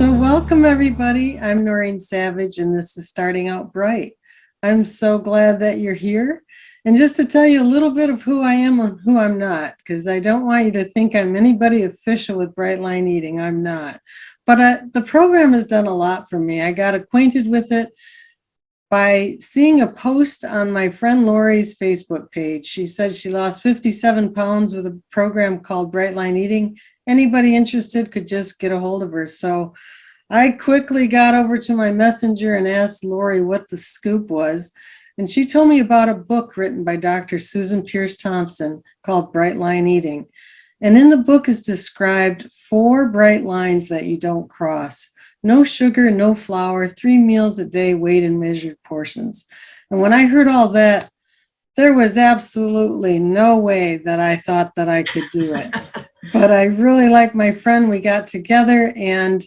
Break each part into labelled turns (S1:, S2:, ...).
S1: So welcome everybody. I'm Noreen Savage and this is Starting Out Bright. I'm so glad that you're here. And just to tell you a little bit of who I am and who I'm not, because I don't want you to think I'm anybody official with Bright Line Eating. I'm not. But the program has done a lot for me. I got acquainted with it by seeing a post on my friend Lori's Facebook page. She said she lost 57 pounds with a program called Bright Line Eating. Anybody interested could just get a hold of her. So I quickly got over to my messenger and asked Lori what the scoop was. And she told me about a book written by Dr. Susan Pierce Thompson called Bright Line Eating. And in the book is described 4 bright lines that you don't cross. No sugar, no flour, 3 meals a day, weighed in measured portions. And when I heard all that, there was absolutely no way that I thought that I could do it. But I really like my friend. We got together and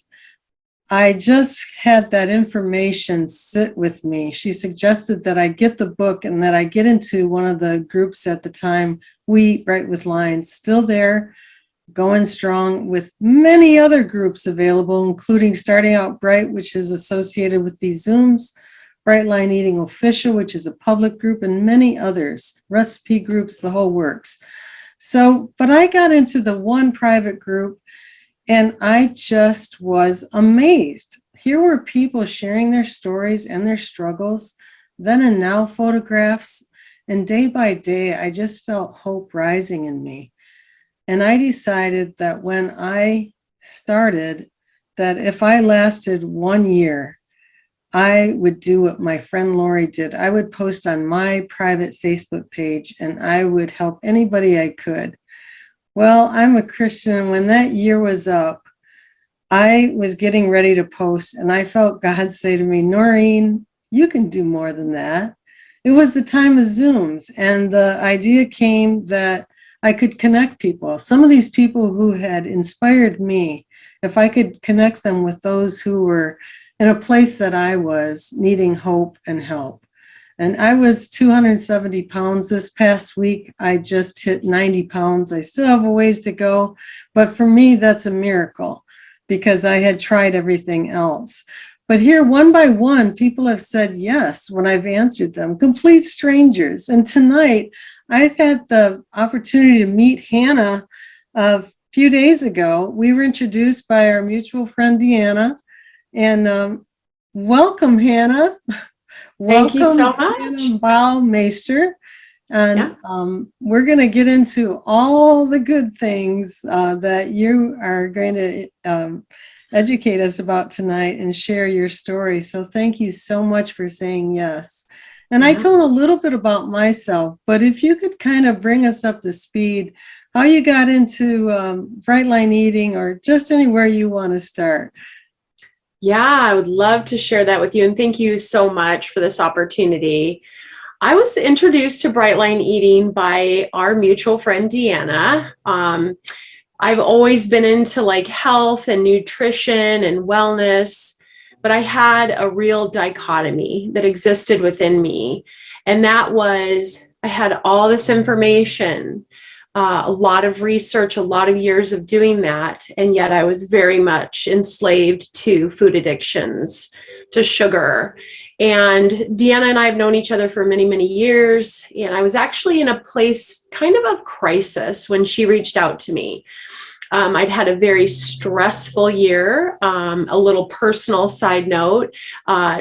S1: I just had that information sit with me. She suggested that I get the book and that I get into one of the groups at the time, We Eat Right with Lines, still there, going strong with many other groups available, including Starting Out Bright, which is associated with these Zooms, Bright Line Eating Official, which is a public group, and many others, recipe groups, the whole works. So, but I got into the one private group and I just was amazed. Here were people sharing their stories and their struggles, then and now photographs, and day by day, I just felt hope rising in me. And I decided that when I started, that if I lasted 1 year, I would do what my friend Lori did. I would post on my private Facebook page and I would help anybody I could. Well, I'm a Christian, and when that year was up, I was getting ready to post, and I felt God say to me, Noreen, you can do more than that. It was the time of Zooms, and the idea came that I could connect people. Some of these people who had inspired me, if I could connect them with those who were in a place that I was, needing hope and help. And I was 270 pounds this past week. I just hit 90 pounds. I still have a ways to go. But for me, that's a miracle because I had tried everything else. But here, one by one, people have said yes when I've answered them, complete strangers. And tonight, I've had the opportunity to meet Hannah a few days ago. We were introduced by our mutual friend, Deanna. And welcome, Hannah.
S2: Thank you so much.
S1: Bouwmeester. And we're going to get into all the good things that you are going to educate us about tonight and share your story. So thank you so much for saying yes. And I told a little bit about myself, but if you could kind of bring us up to speed, how you got into Bright Line Eating or just anywhere you want to start.
S2: Yeah, I would love to share that with you. And thank you so much for this opportunity. I was introduced to Bright Line Eating by our mutual friend, Deanna. I've always been into like health and nutrition and wellness, but I had a real dichotomy that existed within me. And that was, I had all this information, a lot of research, a lot of years of doing that. And yet I was very much enslaved to food addictions, to sugar. And Deanna and I have known each other for many, many years. And I was actually in a place kind of crisis when she reached out to me. I'd had a very stressful year. A little personal side note,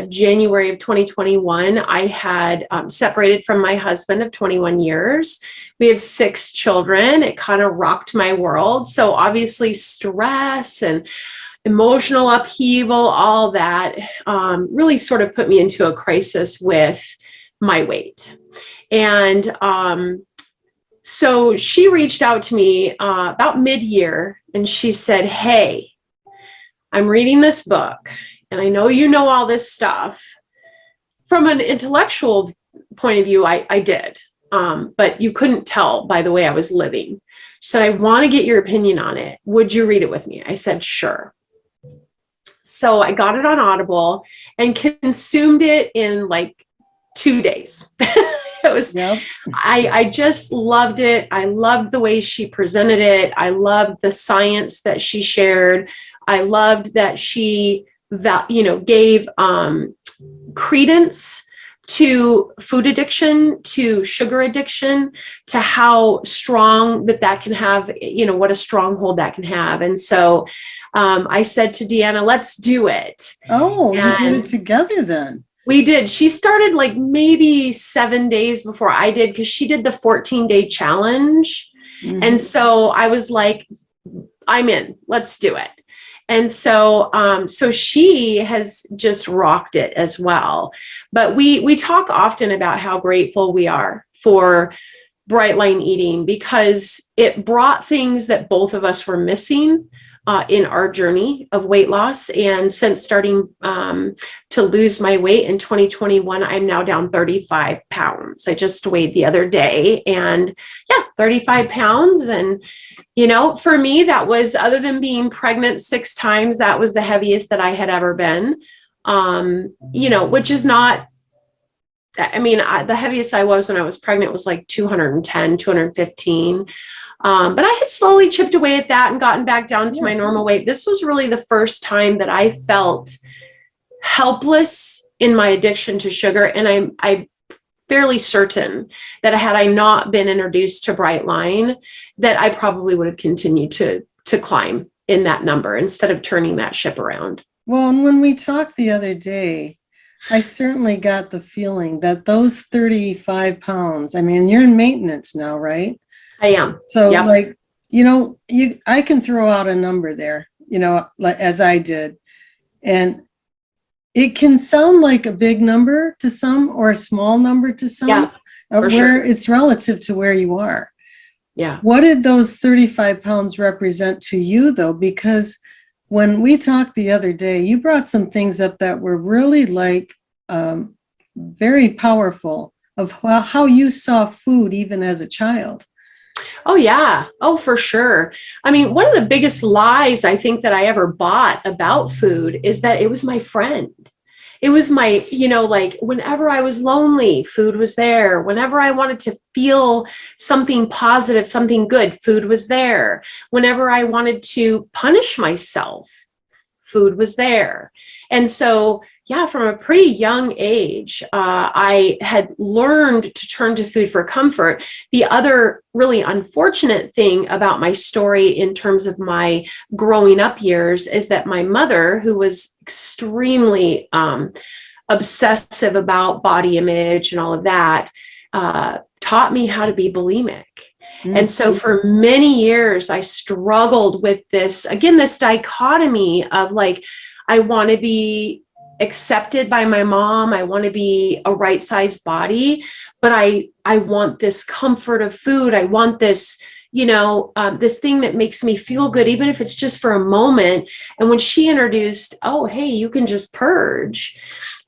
S2: January of 2021, I had separated from my husband of 21 years. We have 6 children. It kind of rocked my world. So obviously stress and emotional upheaval, all that really sort of put me into a crisis with my weight. And so she reached out to me about mid-year and she said, hey, I'm reading this book and I know you know all this stuff. From an intellectual point of view, I did, but you couldn't tell by the way I was living. She said, I want to get your opinion on it. Would you read it with me? I said, sure. So I got it on Audible and consumed it in like 2 days. It was, I just loved it. I loved the way she presented it. I loved the science that she shared. I loved that she, gave credence to food addiction, to sugar addiction, to how strong that can have, what a stronghold that can have. And so I said to Deanna, let's do it.
S1: Oh, you did it
S2: And
S1: together then.
S2: we did. She started like maybe 7 days before I did, because she did the 14-day challenge.
S1: Mhm.
S2: And so I was like, I'm in, let's do it. And so, so she has just rocked it as well. But we talk often about how grateful we are for Bright Line Eating, because it brought things that both of us were missing in our journey of weight loss. And since starting to lose my weight in 2021, I'm now down 35 pounds. I just weighed the other day, and 35 pounds. And, for me, that was, other than being pregnant 6 times, that was the heaviest that I had ever been, which is not, the heaviest I was when I was pregnant was like 210, 215. But I had slowly chipped away at that and gotten back down to my normal weight. This was really the first time that I felt helpless in my addiction to sugar. And I'm fairly certain that had I not been introduced to Bright Line, that I probably would have continued to climb in that number instead of turning that ship around.
S1: Well, and when we talked the other day, I certainly got the feeling that those 35 pounds, you're in maintenance now, right?
S2: I am.
S1: So like, I can throw out a number there, like as I did. And it can sound like a big number to some or a small number to some, where it's relative to where you are.
S2: Yeah.
S1: What did those 35 pounds represent to you, though? Because when we talked the other day, you brought some things up that were really like very powerful of how you saw food even as a child.
S2: Oh, yeah. Oh, for sure. One of the biggest lies I think that I ever bought about food is that it was my friend. It was my, like whenever I was lonely, food was there. Whenever I wanted to feel something positive, something good, food was there. Whenever I wanted to punish myself, food was there. And so, from a pretty young age, I had learned to turn to food for comfort. The other really unfortunate thing about my story in terms of my growing up years is that my mother, who was extremely obsessive about body image and all of that, taught me how to be bulimic. Mm-hmm. And so for many years, I struggled with this dichotomy of like, I want to be accepted by my mom. I want to be a right-sized body, but I want this comfort of food. I want this, this thing that makes me feel good, even if it's just for a moment. And when she introduced, oh, hey, you can just purge,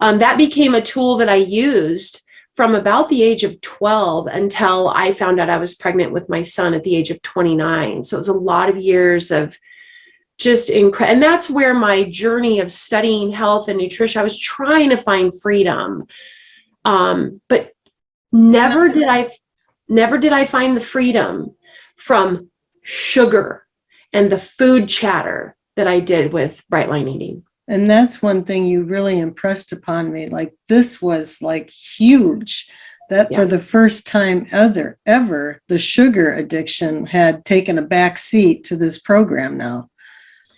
S2: that became a tool that I used from about the age of 12 until I found out I was pregnant with my son at the age of 29. So it was a lot of years of just incredible. And that's where my journey of studying health and nutrition, I was trying to find freedom. But never did I find the freedom from sugar and the food chatter that I did with Bright Line Eating.
S1: And that's one thing you really impressed upon me. Like, this was like huge, that for the first time ever, the sugar addiction had taken a back seat to this program now.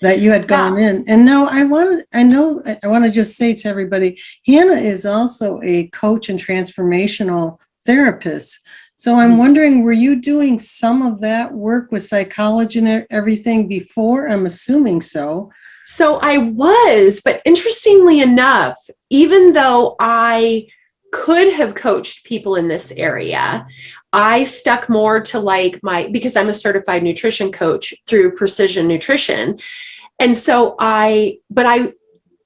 S1: That you had gone in. And now I want to just say to everybody, Hannah is also a coach and transformational therapist. So I'm wondering, were you doing some of that work with psychology and everything before? I'm assuming so.
S2: So I was, but interestingly enough, even though I could have coached people in this area, I stuck more to because I'm a certified nutrition coach through Precision Nutrition. And so I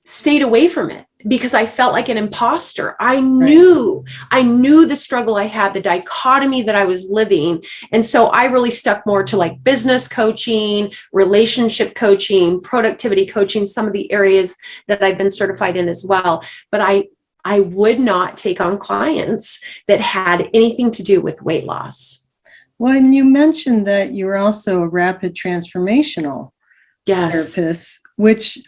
S2: stayed away from it because I felt like an imposter. I knew the struggle I had, the dichotomy that I was living. And so I really stuck more to like business coaching, relationship coaching, productivity coaching, some of the areas that I've been certified in as well. But I would not take on clients that had anything to do with weight loss.
S1: Well, and you mentioned that you're also a rapid transformational therapist. which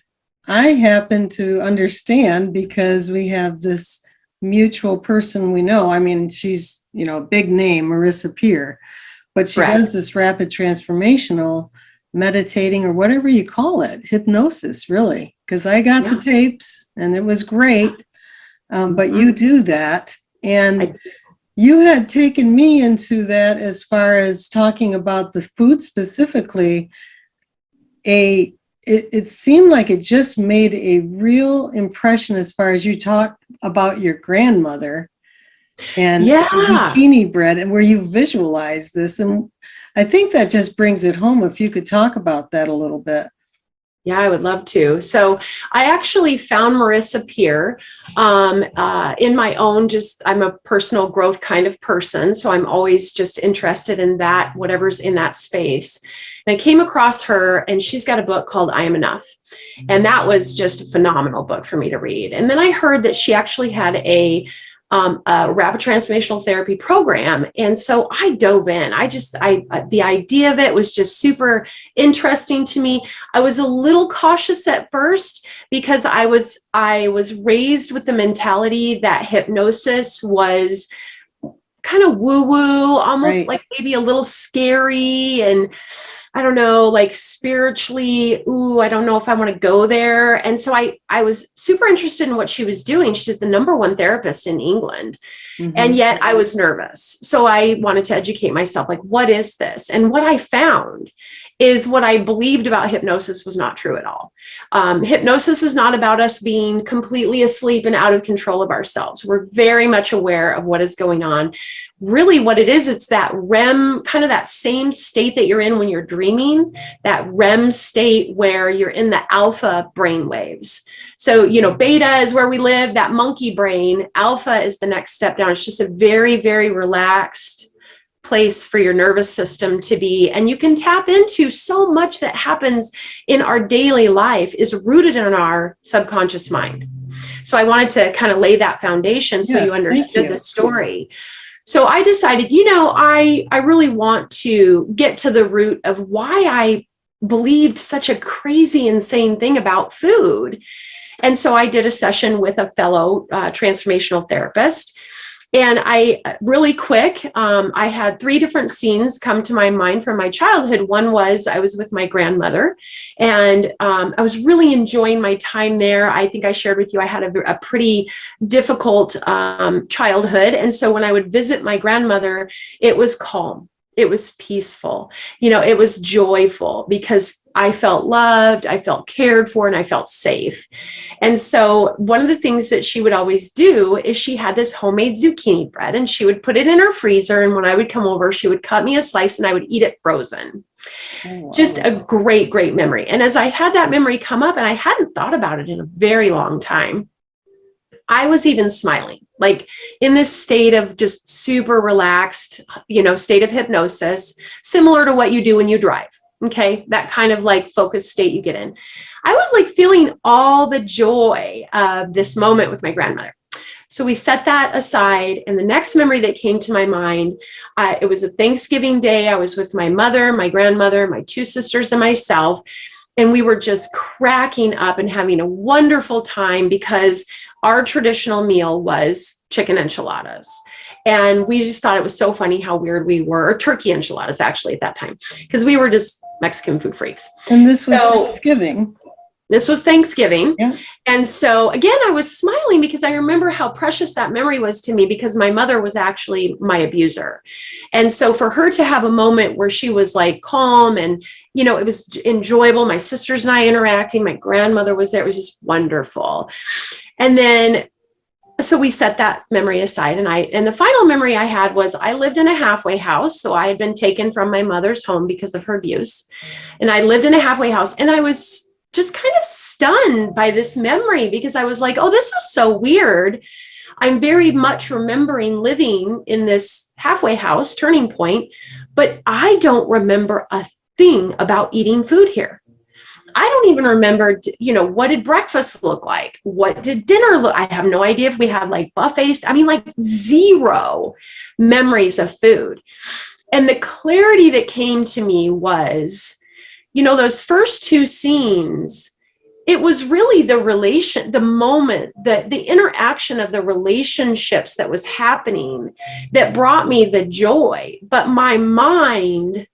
S1: I happen to understand because we have this mutual person we know. I mean, she's, a big name, Marissa Peer, but she
S2: Correct.
S1: does this rapid transformational meditating or whatever you call it, hypnosis, really, because I got the tapes and it was great. But you do that. And you had taken me into that as far as talking about the food specifically. It seemed like it just made a real impression as far as you talked about your grandmother and zucchini bread, and where you visualize this. And I think that just brings it home. If you could talk about that a little bit.
S2: Yeah, I would love to. So I actually found Marissa Peer in my own, I'm a personal growth kind of person. So I'm always just interested in that, whatever's in that space. And I came across her, and she's got a book called I Am Enough. And that was just a phenomenal book for me to read. And then I heard that she actually had a rapid transformational therapy program. And so I dove in. The idea of it was just super interesting to me. I was a little cautious at first because I was raised with the mentality that hypnosis was kind of woo-woo, almost like maybe a little scary, and I don't know, like spiritually, I don't know if I want to go there. And so I was super interested in what she was doing. She's the #1 therapist in England. Mm-hmm. And yet I was nervous. So I wanted to educate myself, like, what is this? And what I found is what I believed about hypnosis was not true at all. Hypnosis is not about us being completely asleep and out of control of ourselves. We're very much aware of what is going on. Really what it is, it's that REM, kind of that same state that you're in when you're dreaming, that REM state where you're in the alpha brain waves. So, beta is where we live, that monkey brain. Alpha is the next step down. It's just a very, very relaxed place for your nervous system to be. And you can tap into so much that happens in our daily life is rooted in our subconscious mind. So I wanted to kind of lay that foundation so you understood the story. So I decided, I really want to get to the root of why I believed such a crazy, insane thing about food. And so I did a session with a fellow transformational therapist. And I really quick, I had 3 different scenes come to my mind from my childhood. One was I was with my grandmother, and I was really enjoying my time there. I think I shared with you, I had a pretty difficult childhood. And so when I would visit my grandmother, it was calm. It was peaceful. It was joyful because I felt loved, I felt cared for, and I felt safe. And so one of the things that she would always do is she had this homemade zucchini bread, and she would put it in her freezer. And when I would come over, she would cut me a slice and I would eat it frozen. Oh, wow. Just a great, great memory. And as I had that memory come up, and I hadn't thought about it in a very long time, I was even smiling, like in this state of just super relaxed, state of hypnosis, similar to what you do when you drive. Okay. That kind of like focused state you get in. I was like feeling all the joy of this moment with my grandmother. So we set that aside. And the next memory that came to my mind, it was a Thanksgiving day. I was with my mother, my grandmother, my 2 sisters, and myself. And we were just cracking up and having a wonderful time because our traditional meal was chicken enchiladas. And we just thought it was so funny how weird we were, or turkey enchiladas actually at that time, because we were just Mexican food freaks.
S1: And this was Thanksgiving.
S2: This was Thanksgiving.
S1: Yeah.
S2: And so again, I was smiling because I remember how precious that memory was to me, because my mother was actually my abuser. And so for her to have a moment where she was like calm and, it was enjoyable. My sisters and I interacting, my grandmother was there. It was just wonderful. And then, so we set that memory aside. And the final memory I had was I lived in a halfway house. So I had been taken from my mother's home because of her abuse. And I lived in a halfway house, and I was just kind of stunned by this memory because I was like, oh, this is so weird. I'm very much remembering living in this halfway house, Turning Point, but I don't remember a thing about eating food here. I don't even remember, what did breakfast look like? What did dinner look? I have no idea if we had like buffets. I mean, like 0 memories of food. And the clarity that came to me was, those first 2 scenes, it was really the moment, the interaction of the relationships that was happening that brought me the joy. But my mind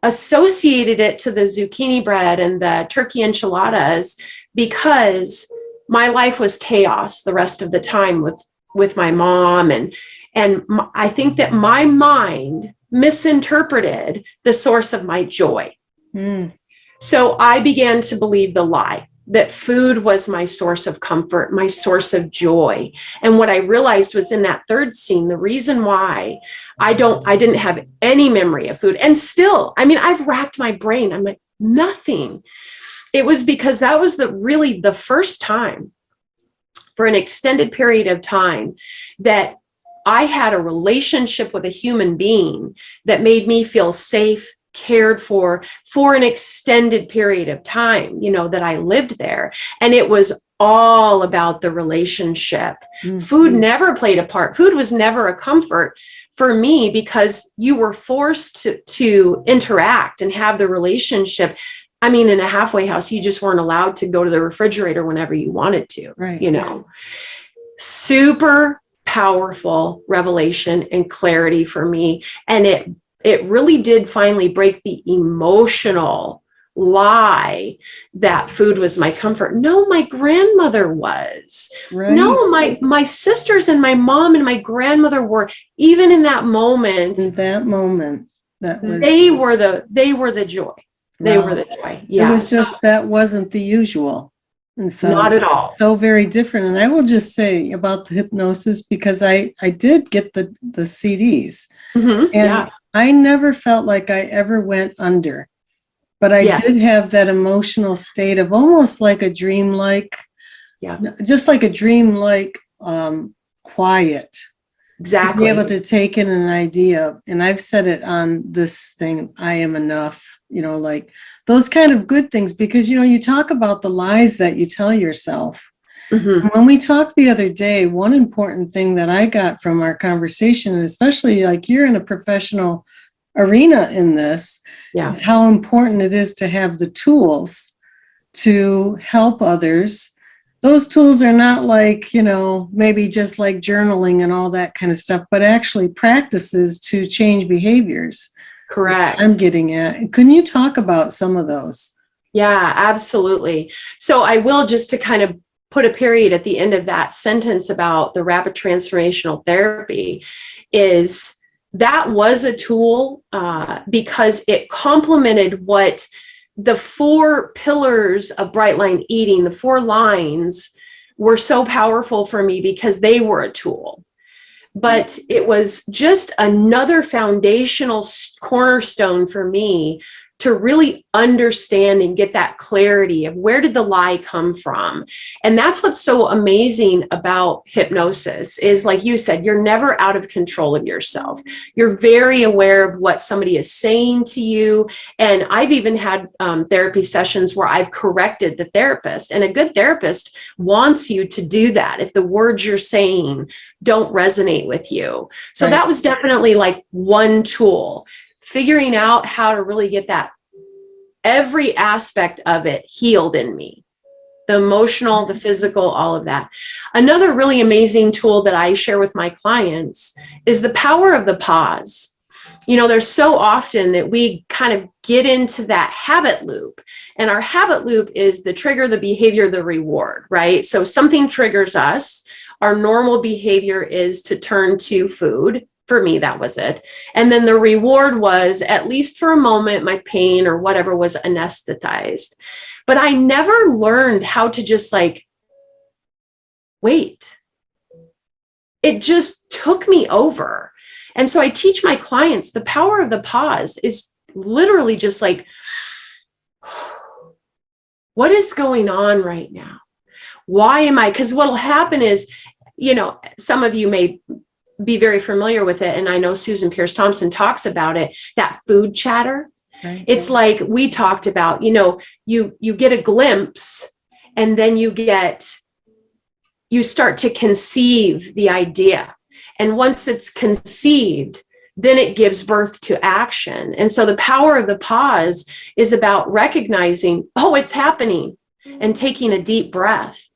S2: associated it to the zucchini bread and the turkey enchiladas because my life was chaos the rest of the time with my mom. I think that my mind misinterpreted the source of my joy. So I began to believe the lie that food was my source of comfort, my source of joy. And what I realized was in that third scene, the reason why I didn't have any memory of food. And still, I mean, I've racked my brain. I'm like, nothing. It was because that was really the first time for an extended period of time that I had a relationship with a human being that made me feel safe, cared for an extended period of time, that I lived there. And it was all about the relationship. Food never played a part. Food was never a comfort for me because you were forced to interact and have the relationship. I mean, in a halfway house, you just weren't allowed to go to the refrigerator whenever you wanted to,
S1: right.
S2: Super powerful revelation and clarity for me. And it really did finally break the emotional lie that food was my comfort. No, my grandmother was.
S1: Right.
S2: No, my sisters and my mom and my grandmother were. Even in that moment, they were the joy. They were the joy. Yeah.
S1: It was just that wasn't the usual. And so
S2: not at all.
S1: So very different. And I will just say about the hypnosis, because I did get the CDs. And I never felt like I ever went under. But I did have that emotional state of almost like a dreamlike, just like a dreamlike quiet.
S2: Exactly.
S1: To be able to take in an idea. And I've said it on this thing, I am enough, like those kind of good things, because, you talk about the lies that you tell yourself. When we talked the other day, one important thing that I got from our conversation, and especially like you're in a professional arena in this, is how important it is to have the tools to help others. Those tools are not like, maybe just like journaling and all that kind of stuff, but actually practices to change behaviors.
S2: Correct.
S1: I'm getting at. Can you talk about some of those?
S2: Yeah, absolutely. So I will, just to kind of put a period at the end of that sentence about the rapid transformational therapy, is that was a tool because it complemented what the 4 pillars of Bright Line Eating, the 4 lines, were so powerful for me because they were a tool. But it was just another foundational cornerstone for me to really understand and get that clarity of where did the lie come from. And that's what's so amazing about hypnosis is, like you said, you're never out of control of yourself. You're very aware of what somebody is saying to you. And I've even had therapy sessions where I've corrected the therapist, and a good therapist wants you to do that if the words you're saying don't resonate with you. So that was definitely like one tool. Figuring out how to really get that, every aspect of it healed in me, the emotional, the physical, all of that. Another really amazing tool that I share with my clients is the power of the pause. There's so often that we kind of get into that habit loop, and our habit loop is the trigger, the behavior, the reward, right? So something triggers us. Our normal behavior is to turn to food. For me, that was it. And then the reward was, at least for a moment, my pain or whatever was anesthetized. But I never learned how to just wait. It just took me over. And so I teach my clients the power of the pause is literally just what is going on right now? Why am I? Because what'll happen is, some of you may be very familiar with it. And I know Susan Pierce Thompson talks about it, that food chatter. Right. It's like we talked about, you get a glimpse, and then you start to conceive the idea. And once it's conceived, then it gives birth to action. And so the power of the pause is about recognizing, oh, it's happening. and taking a deep breath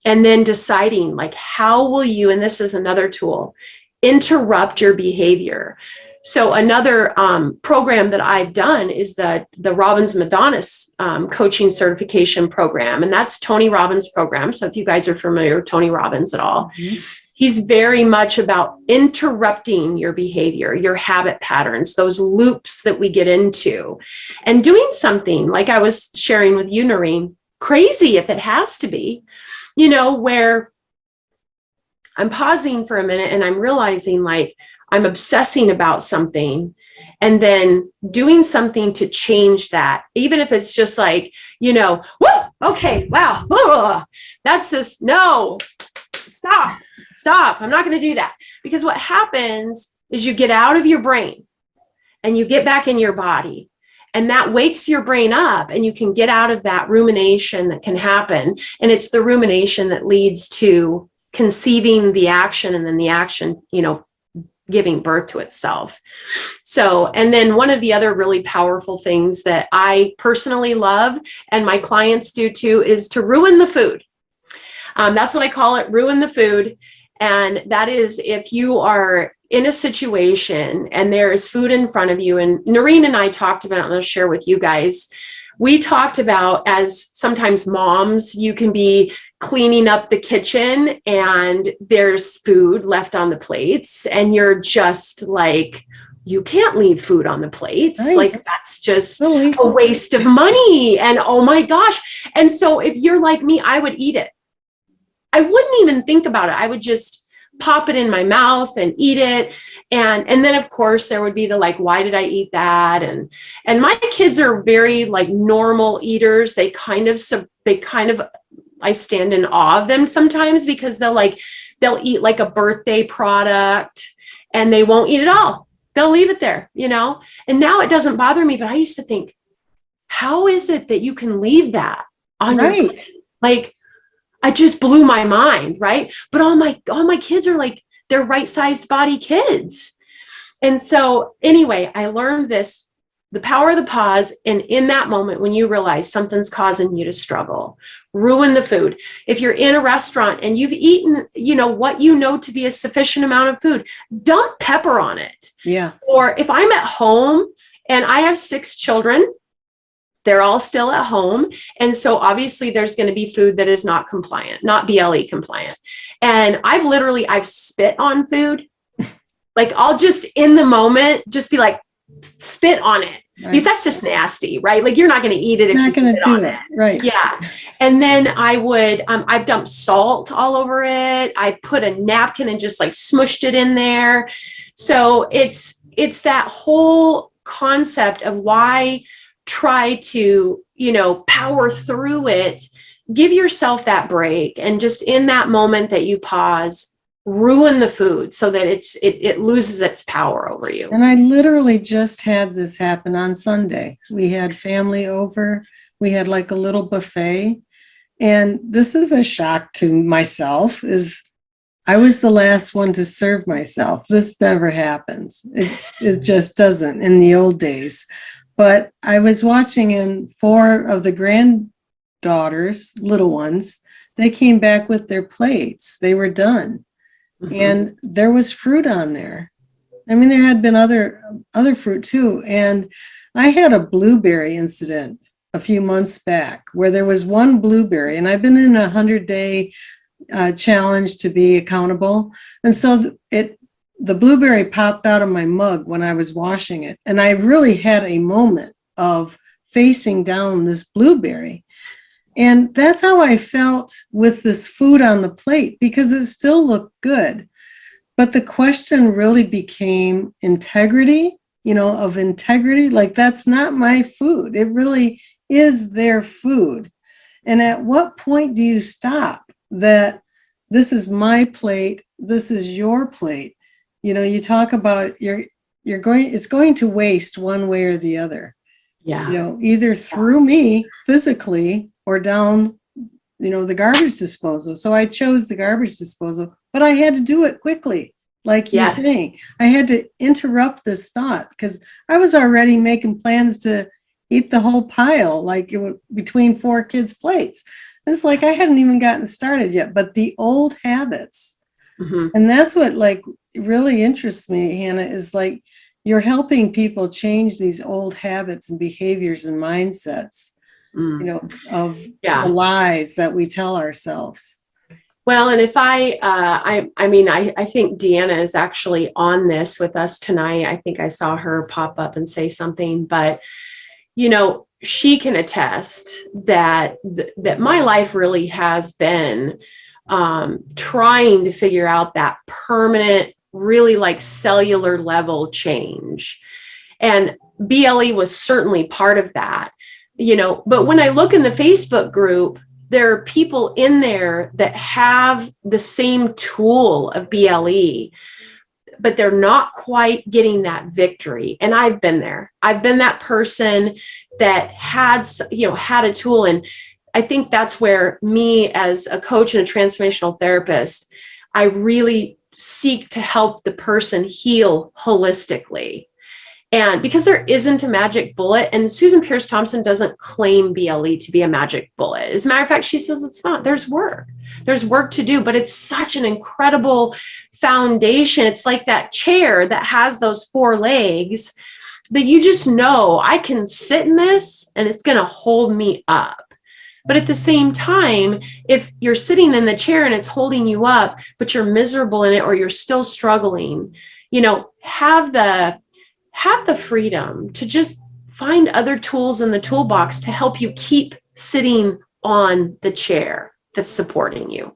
S2: and then deciding like, how will you, and this is another tool, interrupt your behavior. So another program that I've done is the Robbins Madonnas coaching certification program. And that's Tony Robbins' program. So if you guys are familiar with Tony Robbins at all, he's very much about interrupting your behavior, your habit patterns, those loops that we get into, and doing something like I was sharing with you, Noreen, crazy if it has to be, you know, where I'm pausing for a minute and I'm realizing like I'm obsessing about something and then doing something to change that, even if it's just like, you know, whoa, okay, wow, blah, that's this, no, stop, I'm not going to do that. Because what happens is you get out of your brain and you get back in your body. And that wakes your brain up and you can get out of that rumination that can happen. And it's the rumination that leads to conceiving the action and then the action, you know, giving birth to itself. So, and then one of the other really powerful things that I personally love and my clients do too is to ruin the food. That's what I call it, ruin the food. And that is if you are in a situation and there is food in front of you, and Noreen and I talked about, and I'll share with you guys, we talked about as sometimes moms, you can be cleaning up the kitchen and there's food left on the plates and you're just like, you can't leave food on the plates. Right. Like that's just a waste of money. And oh my gosh. And so if you're like me, I would eat it. I wouldn't even think about it. I would just pop it in my mouth and eat it. And then of course there would be the like, why did I eat that? And my kids are very like normal eaters. They kind of, I stand in awe of them sometimes because they'll eat like a birthday product and they won't eat it all. They'll leave it there, you know? And now it doesn't bother me, but I used to think, how is it that you can leave that on your plate? Like, I just blew my mind, right? But all my kids are like, they're right-sized body kids. And so anyway, I learned this, the power of the pause. And in that moment, when you realize something's causing you to struggle, ruin the food. If you're in a restaurant and you've eaten, you know, what you know to be a sufficient amount of food, dump pepper on it. Yeah. Or if I'm at home and I have 6 children, they're all still at home. And so obviously there's going to be food that is not compliant, not BLE compliant. And I've spit on food. Like I'll just in the moment, just be like, spit on it. Right. Because that's just nasty, right? Like you're not going to eat it if you spit on it. Right. Yeah. And then I would, I've dumped salt all over it. I put a napkin and just like smushed it in there. So it's that whole concept of why try to, you know, power through it, give yourself that break. And just in that moment that you pause, ruin the food so that it loses its power over you. And I literally just had this happen on Sunday. We had family over. We had like a little buffet. And this is a shock to myself, is I was the last one to serve myself. This never happens. It just doesn't in the old days. But I was watching, and 4 of the granddaughters, little ones, they came back with their plates. They were done. Mm-hmm. And there was fruit on there. I mean, there had been other fruit too. And I had a blueberry incident a few months back where there was one blueberry, and I've been in a 100-day challenge to be accountable. And so the blueberry popped out of my mug when I was washing it. And I really had a moment of facing down this blueberry. And that's how I felt with this food on the plate, because it still looked good. But the question really became integrity, you know, of integrity. Like, that's not my food. It really is their food. And at what point do you stop that this is my plate, this is your plate? You know, you talk about it's going to waste one way or the other. Yeah. You know, either through me physically or down, you know, the garbage disposal. So I chose the garbage disposal, but I had to do it quickly. Like you're saying, I had to interrupt this thought because I was already making plans to
S1: eat the whole pile, like it would between 4 kids' plates. It's like I hadn't even gotten started yet, but the old habits.
S2: Mm-hmm.
S1: And that's what like really interests me, Hannah, is like you're helping people change these old habits and behaviors and mindsets, of the lies that we tell ourselves.
S2: Well, and if I think Deanna is actually on this with us tonight. I think I saw her pop up and say something, but she can attest that that my life really has been trying to figure out that permanent, really like cellular level change. And BLE was certainly part of that, but when I look in the Facebook group, there are people in there that have the same tool of BLE, but they're not quite getting that victory. And I've been there. I've been that person that had a tool. And I think that's where me as a coach and a transformational therapist, I really seek to help the person heal holistically. And because there isn't a magic bullet, and Susan Pierce Thompson doesn't claim BLE to be a magic bullet. As a matter of fact, she says it's not. There's work to do, but it's such an incredible foundation. It's like that chair that has those 4 legs that you just know I can sit in this and it's going to hold me up. But at the same time, if you're sitting in the chair and it's holding you up, but you're miserable in it or you're still struggling, have the freedom to just find other tools in the toolbox to help you keep sitting on the chair that's supporting you.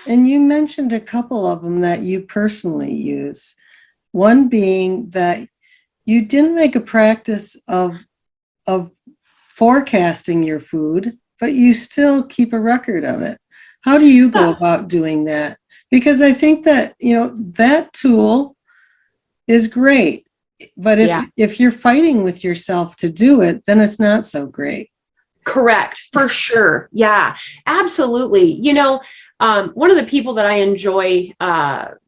S1: And you mentioned a couple of them that you personally use. One being that you didn't make a practice of forecasting your food, but you still keep a record of it. How do you go about doing that? Because I think that, that tool is great. But if you're fighting with yourself to do it, then it's not so great.
S2: Correct. For sure. Yeah, absolutely. One of the people that I enjoy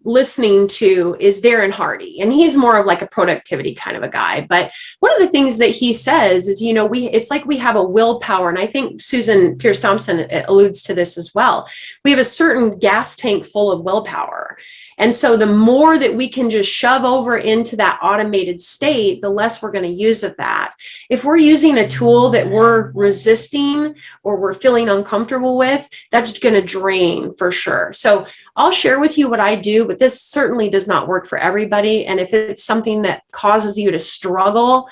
S2: listening to is Darren Hardy, and he's more of like a productivity kind of a guy. But one of the things that he says is, it's like we have a willpower. And I think Susan Pierce Thompson alludes to this as well. We have a certain gas tank full of willpower. And so the more that we can just shove over into that automated state, the less we're going to use of that. If we're using a tool that we're resisting or we're feeling uncomfortable with, that's going to drain for sure. So I'll share with you what I do, but this certainly does not work for everybody. And if it's something that causes you to struggle,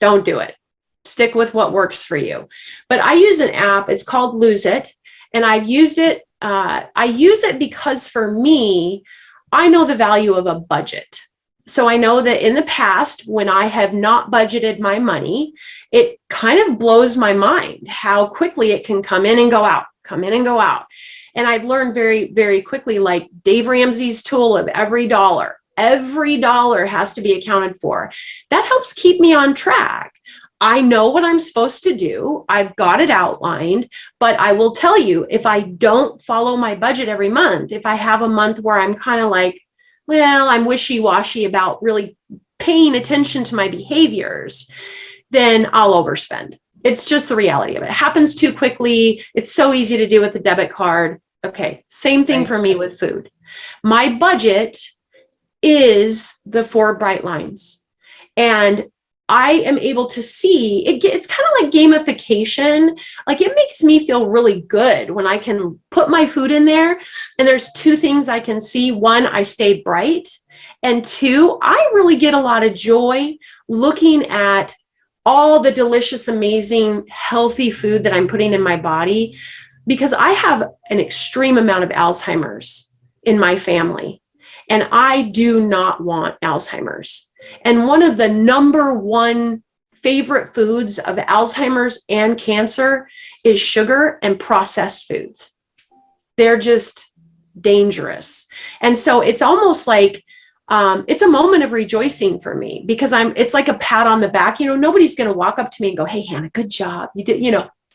S2: don't do it. Stick with what works for you. But I use an app. It's called Lose It. And I've used it. I use it because for me, I know the value of a budget. So I know that in the past, when I have not budgeted my money, it kind of blows my mind how quickly it can come in and go out, come in and go out. And I've learned very, very quickly, like Dave Ramsey's tool of every dollar has to be accounted for. That helps keep me on track. I know what I'm supposed to do. I've got it outlined, but I will tell you, if I don't follow my budget every month, if I have a month where I'm kind of like, well, I'm wishy-washy about really paying attention to my behaviors, then I'll overspend. It's just the reality of it. It happens too quickly. It's so easy to do with the debit card. Okay, same thing for me with food. My budget is the 4 bright lines. And I am able to see it. It's kind of like gamification. Like it makes me feel really good when I can put my food in there. And there's 2 things I can see. 1, I stay bright. And 2, I really get a lot of joy looking at all the delicious, amazing, healthy food that I'm putting in my body, because I have an extreme amount of Alzheimer's in my family. And I do not want Alzheimer's. And one of the number 1 favorite foods of Alzheimer's and cancer is sugar and processed foods. They're just dangerous. And so it's almost like it's a moment of rejoicing for me, because it's like a pat on the back. Nobody's going to walk up to me and go, "Hey, Hannah, good job. You did,"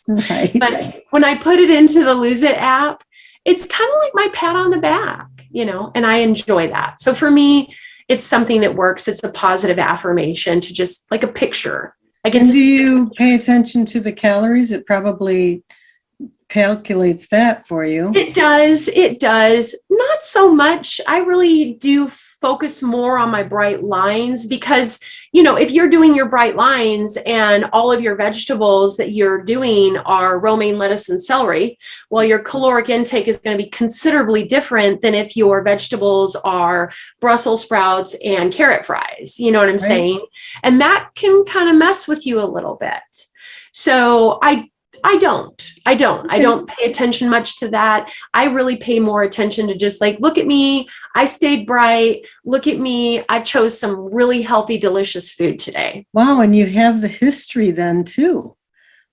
S2: Right. But when I put it into the Lose It app, it's kind of like my pat on the back, and I enjoy that. So for me, it's something that works. It's a positive affirmation to just like a picture I get
S1: And
S2: to
S1: do
S2: sit.
S1: you pay attention to the calories? It probably calculates that for you.
S2: It does. It does. Not so much. I really do focus more on my bright lines because, if you're doing your bright lines and all of your vegetables that you're doing are romaine lettuce and celery, well, your caloric intake is going to be considerably different than if your vegetables are Brussels sprouts and carrot fries. You know what I'm
S1: Right?
S2: saying? And that can kind of mess with you a little bit. So I
S1: Okay.
S2: don't pay attention much to that. I really pay more attention to just like, look at me. I stayed bright. Look at me. I chose some really healthy, delicious food today.
S1: Wow, and you have the history then too.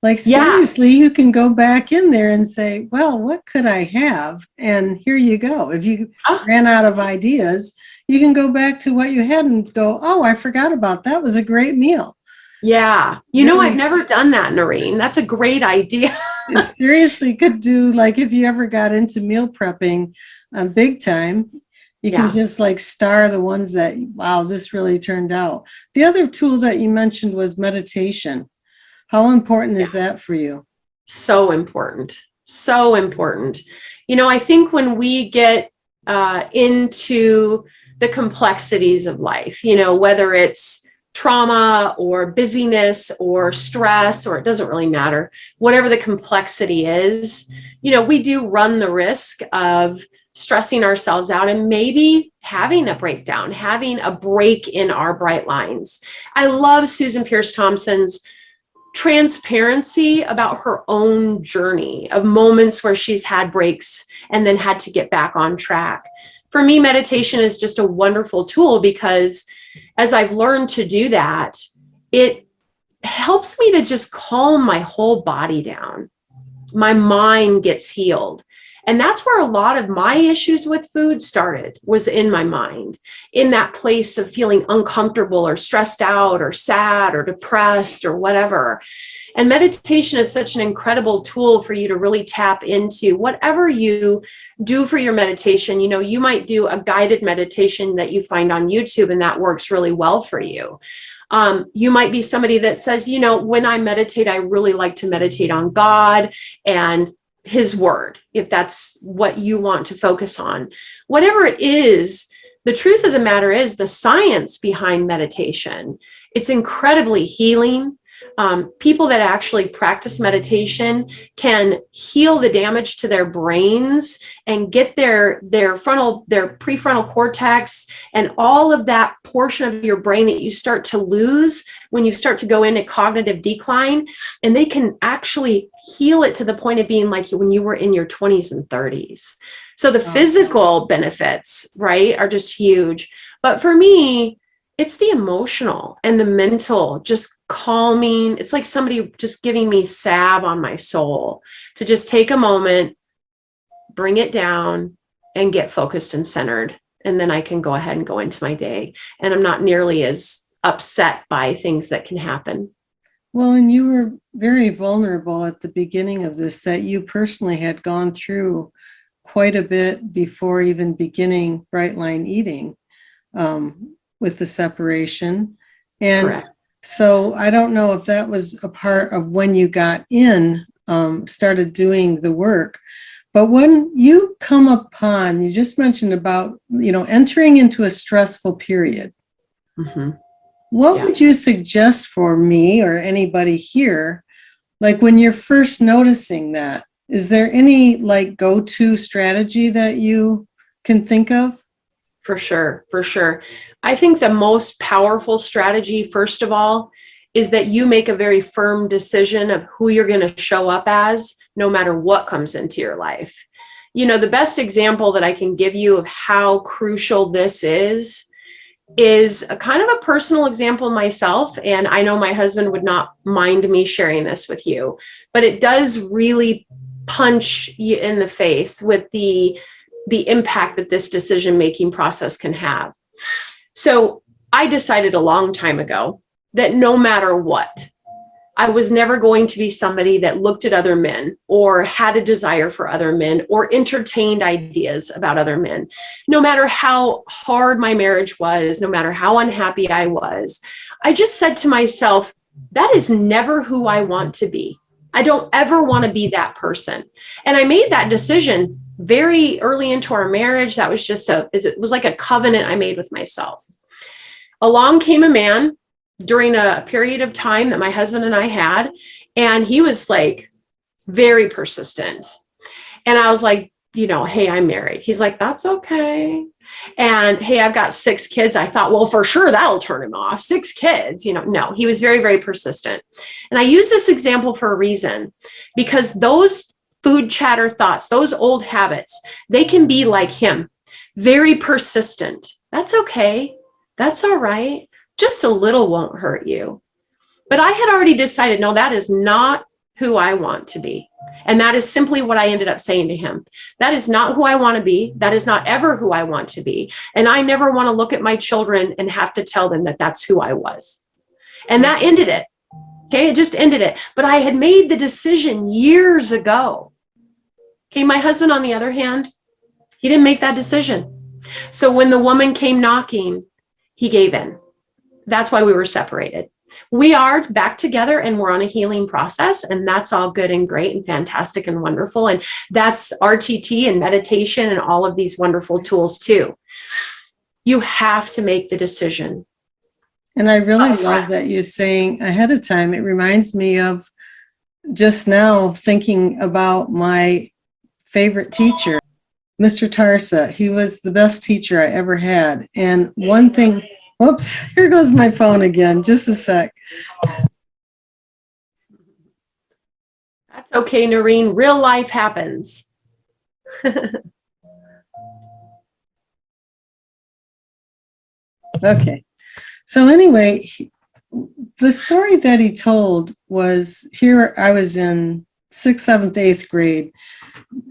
S1: Like
S2: Yeah.
S1: seriously, you can go back in there and say, well, what could I have? And here you go. If you
S2: Oh,
S1: ran out of ideas, you can go back to what you had and go, oh, I forgot about that. Was a great meal.
S2: yeah. I've
S1: Really,
S2: never done that, Noreen. That's a great idea.
S1: it seriously could do, like if you ever got into meal prepping big time, you can
S2: Yeah.
S1: just like star the ones that, wow, this really turned out. The other tool that you mentioned was meditation. How important
S2: Yeah.
S1: is that for you?
S2: So important. So important. I think when we get into the complexities of life, whether it's trauma or busyness or stress, or it doesn't really matter, whatever the complexity is, we do run the risk of stressing ourselves out and maybe having a breakdown, having a break in our bright lines. I love Susan Pierce Thompson's transparency about her own journey of moments where she's had breaks and then had to get back on track. For me, meditation is just a wonderful tool because as I've learned to do that, it helps me to just calm my whole body down. My mind gets healed. And that's where a lot of my issues with food started, was in my mind, in that place of feeling uncomfortable or stressed out or sad or depressed or whatever. And meditation is such an incredible tool for you to really tap into whatever you do for your meditation. You might do a guided meditation that you find on YouTube, and that works really well for you. You might be somebody that says, when I meditate, I really like to meditate on God and His word, if that's what you want to focus on. Whatever it is, the truth of the matter is the science behind meditation. It's incredibly healing. People that actually practice meditation can heal the damage to their brains and get their prefrontal cortex and all of that portion of your brain that you start to lose when you start to go into cognitive decline. And they can actually heal it to the point of being like when you were in your 20s and 30s. So the
S1: Wow.
S2: physical benefits, right, are just huge. But for me, it's the emotional and the mental, just calming. It's like somebody just giving me salve on my soul to just take a moment, bring it down, and get focused and centered. And then I can go ahead and go into my day. And I'm not nearly as upset by things that can happen.
S1: Well, and you were very vulnerable at the beginning of this, that you personally had gone through quite a bit before even beginning Bright Line Eating with the separation. And
S2: Correct.
S1: so I don't know if that was a part of when you got in, started doing the work. But when you come upon, you just mentioned about, entering into a stressful period.
S2: Mm-hmm.
S1: What
S2: Yeah.
S1: would you suggest for me or anybody here, like when you're first noticing that? Is there any like go-to strategy that you can think of?
S2: For sure, for sure. I think the most powerful strategy, first of all, is that you make a very firm decision of who you're going to show up as, no matter what comes into your life. The best example that I can give you of how crucial this is a kind of a personal example myself. And I know my husband would not mind me sharing this with you, but it does really punch you in the face with the impact that this decision-making process can have. So I decided a long time ago that no matter what, I was never going to be somebody that looked at other men or had a desire for other men or entertained ideas about other men. No matter how hard my marriage was, no matter how unhappy I was, I just said to myself, that is never who I want to be. I don't ever want to be that person. And I made that decision very early into our marriage. That was just it was like a covenant I made with myself. Along came a man during a period of time that my husband and I had, and he was like very persistent. And I was like, hey, I'm married. He's like, that's okay. And hey, I've got 6 kids. I thought, well, for sure that'll turn him off. 6 kids, no, he was very, very persistent. And I use this example for a reason, because those food chatter thoughts, those old habits, they can be like him, very persistent. That's okay. That's all right. Just a little won't hurt you. But I had already decided, no, that is not who I want to be. And that is simply what I ended up saying to him. That is not who I want to be. That is not ever who I want to be. And I never want to look at my children and have to tell them that that's who I was. And that ended it. Okay, it just ended it. But I had made the decision years ago. Okay, my husband, on the other hand, he didn't make that decision. So when the woman came knocking, he gave in. That's why we were separated. We are back together and we're on a healing process, and that's all good and great and fantastic and wonderful. And that's RTT and meditation and all of these wonderful tools too. You have to make the decision.
S1: And I really love that you're saying ahead of time. It reminds me of just now thinking about my favorite teacher, Mr. Tarsa. He was the best teacher I ever had. And one thing, whoops, here goes my phone again. Just a sec.
S2: That's okay, Noreen. Real life happens.
S1: Okay. So anyway, the story that he told was, here I was in 6th, 7th, 8th grade.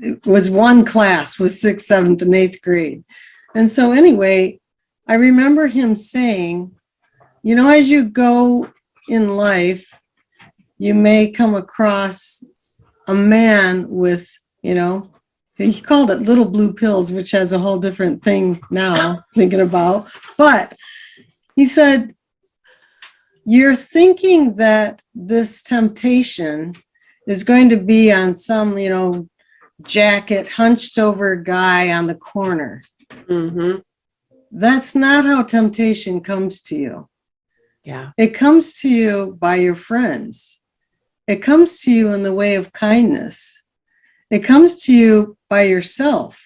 S1: It was one class was 6th, 7th, and 8th grade. And so anyway, I remember him saying, as you go in life, you may come across a man with, he called it little blue pills, which has a whole different thing now thinking about. But he said, you're thinking that this temptation is going to be on some, jacket, hunched over guy on the corner.
S2: Mm-hmm.
S1: That's not how temptation comes to you.
S2: Yeah.
S1: It comes to you by your friends. It comes to you in the way of kindness. It comes to you by yourself.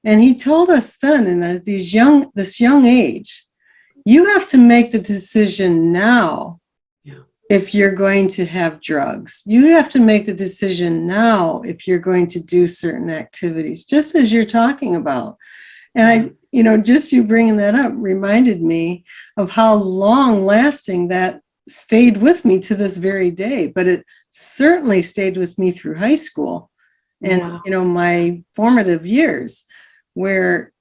S1: And he told us then in this young age, you have to make the decision now. If you're going to have drugs, you have to make the decision now if you're going to do certain activities, just as you're talking about. And just you bringing that up reminded me of how long lasting that stayed with me to this very day. But it certainly stayed with me through high school and, my formative years where,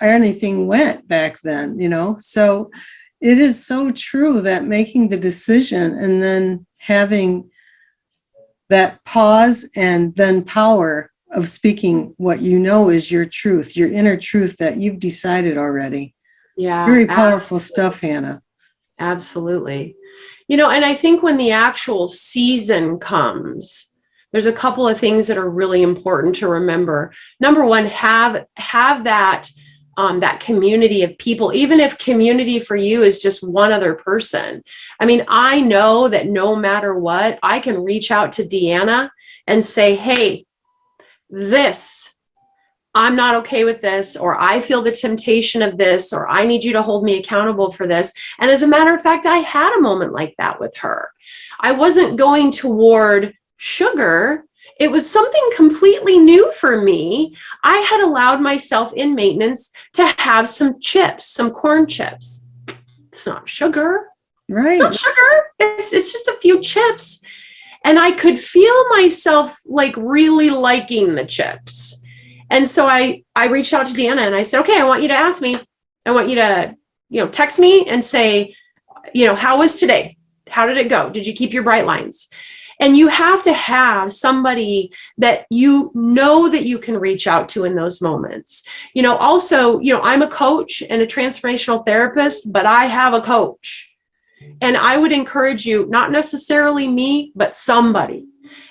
S1: anything went back then, so it is so true that making the decision and then having that pause and then power of speaking what is your truth, your inner truth that you've decided already.
S2: Yeah.
S1: Very powerful stuff, Hannah.
S2: Absolutely. And I think when the actual season comes, there's a couple of things that are really important to remember. Number one, have that that community of people, even if community for you is just one other person. I mean, I know that no matter what, I can reach out to Deanna and say, hey, I'm not okay with this, or I feel the temptation of this, or I need you to hold me accountable for this. And as a matter of fact, I had a moment like that with her. I wasn't going toward sugar. It was something completely new for me. I had allowed myself in maintenance to have some chips, some corn chips. It's not sugar.
S1: Right.
S2: It's not sugar. It's just a few chips. And I could feel myself like really liking the chips. And so I reached out to Deanna and I said, okay, I want you to ask me. I want you to, text me and say, how was today? How did it go? Did you keep your bright lines? And you have to have somebody that that you can reach out to in those moments. Also, I'm a coach and a transformational therapist, but I have a coach. And I would encourage you, not necessarily me, but somebody.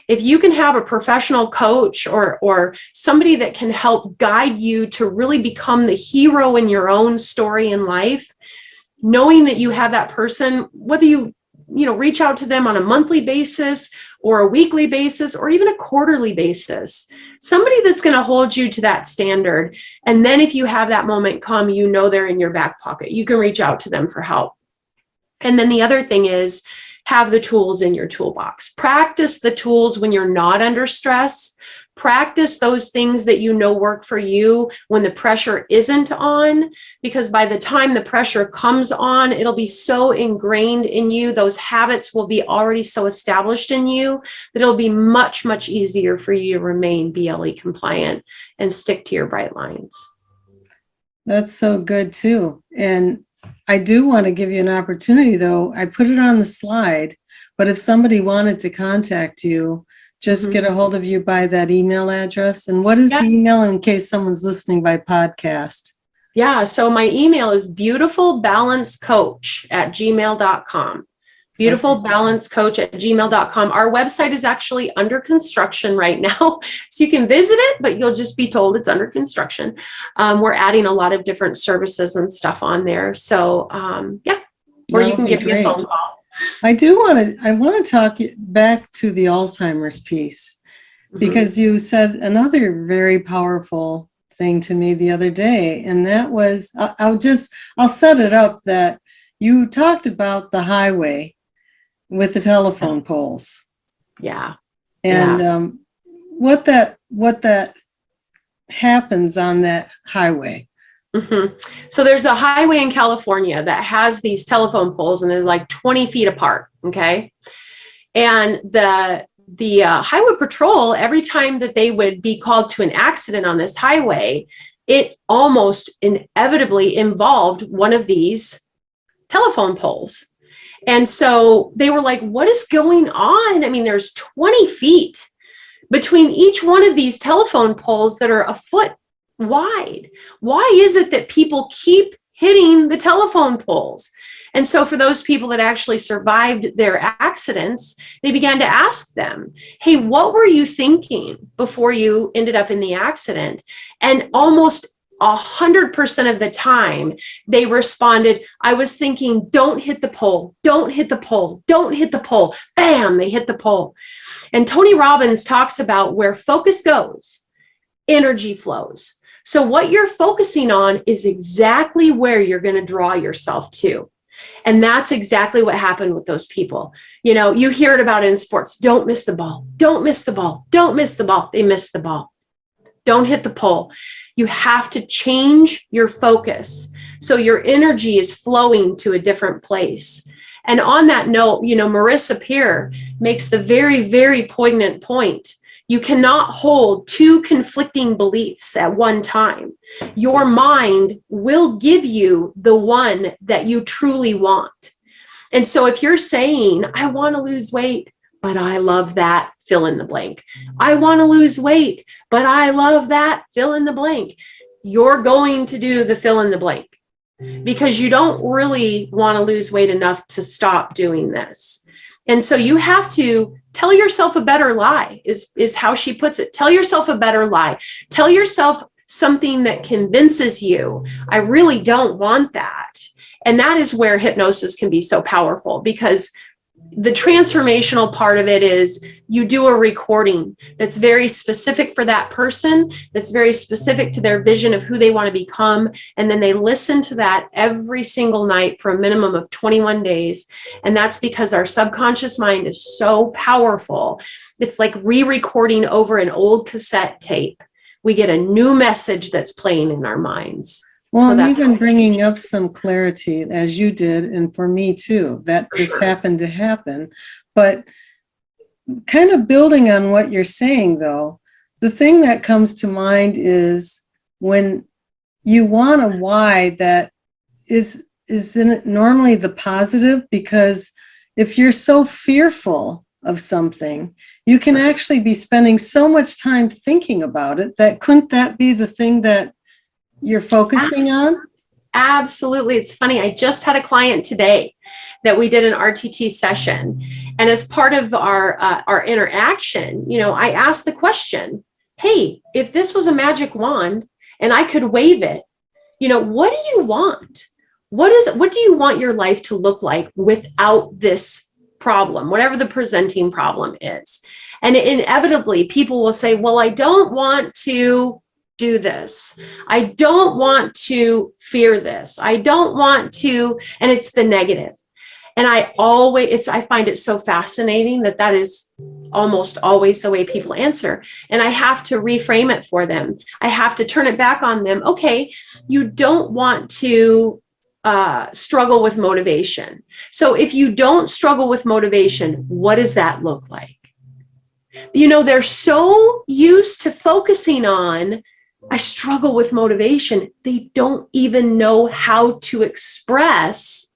S2: If you can have a professional coach or somebody that can help guide you to really become the hero in your own story in life, knowing that you have that person, whether you reach out to them on a monthly basis or a weekly basis or even a quarterly basis, somebody that's going to hold you to that standard. And then if you have that moment come, they're in your back pocket. You can reach out to them for help. And then the other thing is, have the tools in your toolbox. Practice the tools when you're not under stress. Practice those things that work for you when the pressure isn't on, because by the time the pressure comes on, it'll be so ingrained in you. Those habits will be already so established in you that it'll be much, much easier for you to remain BLE compliant and stick to your bright lines.
S1: That's so good too. And I do want to give you an opportunity, though. I put it on the slide, but if somebody wanted to contact you, just get a hold of you by that email address. And what is the email in case someone's listening by podcast?
S2: Yeah, so my email is beautifulbalancecoach@gmail.com. Beautifulbalancecoach@gmail.com. Our website is actually under construction right now, so you can visit it, but you'll just be told it's under construction. We're adding a lot of different services and stuff on there. So or you can give me a phone call.
S1: I want to talk back to the Alzheimer's piece, because you said another very powerful thing to me the other day, and that was, I'll set it up that you talked about the highway with the telephone poles.
S2: Yeah.
S1: And what that happens on that highway.
S2: So there's a highway in California that has these telephone poles, and they're like 20 feet apart. Okay. And the highway patrol, every time that they would be called to an accident on this highway, it almost inevitably involved one of these telephone poles. And so they were like, what is going on? I mean, there's 20 feet between each one of these telephone poles that are a foot wide. Why is it that people keep hitting the telephone poles? And so for those people that actually survived their accidents, they began to ask them, hey, what were you thinking before you ended up in the accident? And almost 100% of the time, they responded, I was thinking, don't hit the pole, don't hit the pole, don't hit the pole. Bam, they hit the pole. And Tony Robbins talks about where focus goes, energy flows. So what you're focusing on is exactly where you're going to draw yourself to. And that's exactly what happened with those people. You hear it about in sports. Don't miss the ball. Don't miss the ball. Don't miss the ball. They missed the ball. Don't hit the pole. You have to change your focus so your energy is flowing to a different place. And on that note, Marissa Peer makes the very, very poignant point. You cannot hold two conflicting beliefs at one time. Your mind will give you the one that you truly want. And so if you're saying, I want to lose weight, but I love that, fill in the blank. I want to lose weight, but I love that, fill in the blank. You're going to do the fill in the blank because you don't really want to lose weight enough to stop doing this. And so you have to tell yourself a better lie, is how she puts it. Tell yourself a better lie. Tell yourself something that convinces you, I really don't want that. And that is where hypnosis can be so powerful, because the transformational part of it is you do a recording that's very specific for that person, that's very specific to their vision of who they want to become. And then they listen to that every single night for a minimum of 21 days. And that's because our subconscious mind is so powerful. It's like re-recording over an old cassette tape. We get a new message that's playing in our minds.
S1: Well, so I'm even bringing up some clarity, as you did, and for me too, that just happened to happen. But kind of building on what you're saying, though, the thing that comes to mind is when you want a why that isn't normally the positive, because if you're so fearful of something, you can actually be spending so much time thinking about it that couldn't that be the thing that you're focusing on?
S2: Absolutely. It's funny. I just had a client today that we did an RTT session. And as part of our interaction, I asked the question, hey, if this was a magic wand and I could wave it, what do you want? What do you want your life to look like without this problem, whatever the presenting problem is? And inevitably people will say, well, I don't want to do this. I don't want to fear this. I don't want to, and it's the negative. And I find it so fascinating that is almost always the way people answer. And I have to reframe it for them. I have to turn it back on them. Okay, you don't want to struggle with motivation. So if you don't struggle with motivation, what does that look like? They're so used to focusing on, I struggle with motivation. They don't even know how to express,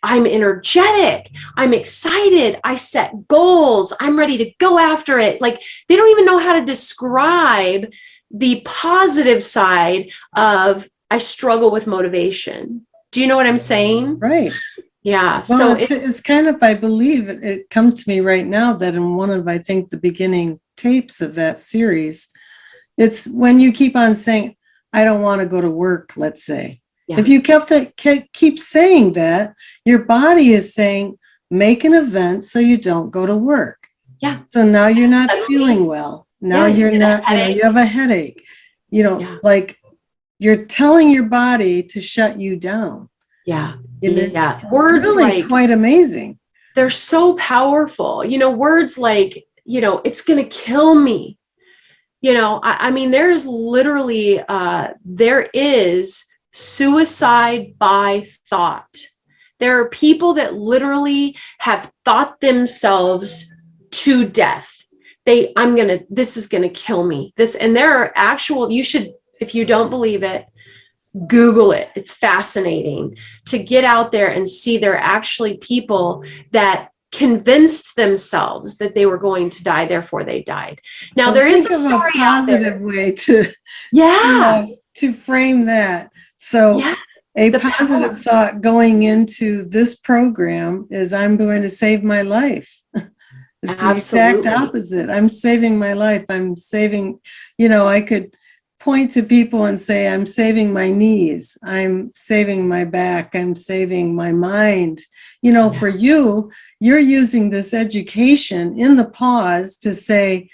S2: I'm energetic, I'm excited, I set goals, I'm ready to go after it. Like, they don't even know how to describe the positive side of, I struggle with motivation. Do you know what I'm saying?
S1: Right.
S2: Yeah.
S1: Well, it's kind of, I believe it comes to me right now that in one of, I think, the beginning tapes of that series, it's when you keep on saying, I don't want to go to work, let's say. Yeah. If you keep saying that, your body is saying, make an event so you don't go to work.
S2: Yeah.
S1: So now you're not feeling well. Now you're not, you have a headache. Like you're telling your body to shut you down.
S2: Yeah.
S1: It's
S2: words
S1: really
S2: like,
S1: quite amazing.
S2: They're so powerful. Words like, it's going to kill me. I mean, there's literally, there is suicide by thought. There are people that literally have thought themselves to death. This is going to kill me. And there are actual, if you don't believe it, Google it. It's fascinating to get out there and see there are actually people that convinced themselves that they were going to die, therefore they died. Now, there is a story out there.
S1: Positive way to frame that. So a positive thought going into this program is, I'm going to save my life. It's the exact opposite. I'm saving my life. I'm saving, I could point to people and say, I'm saving my knees, I'm saving my back, I'm saving my mind. For you're using this education in the pause to say,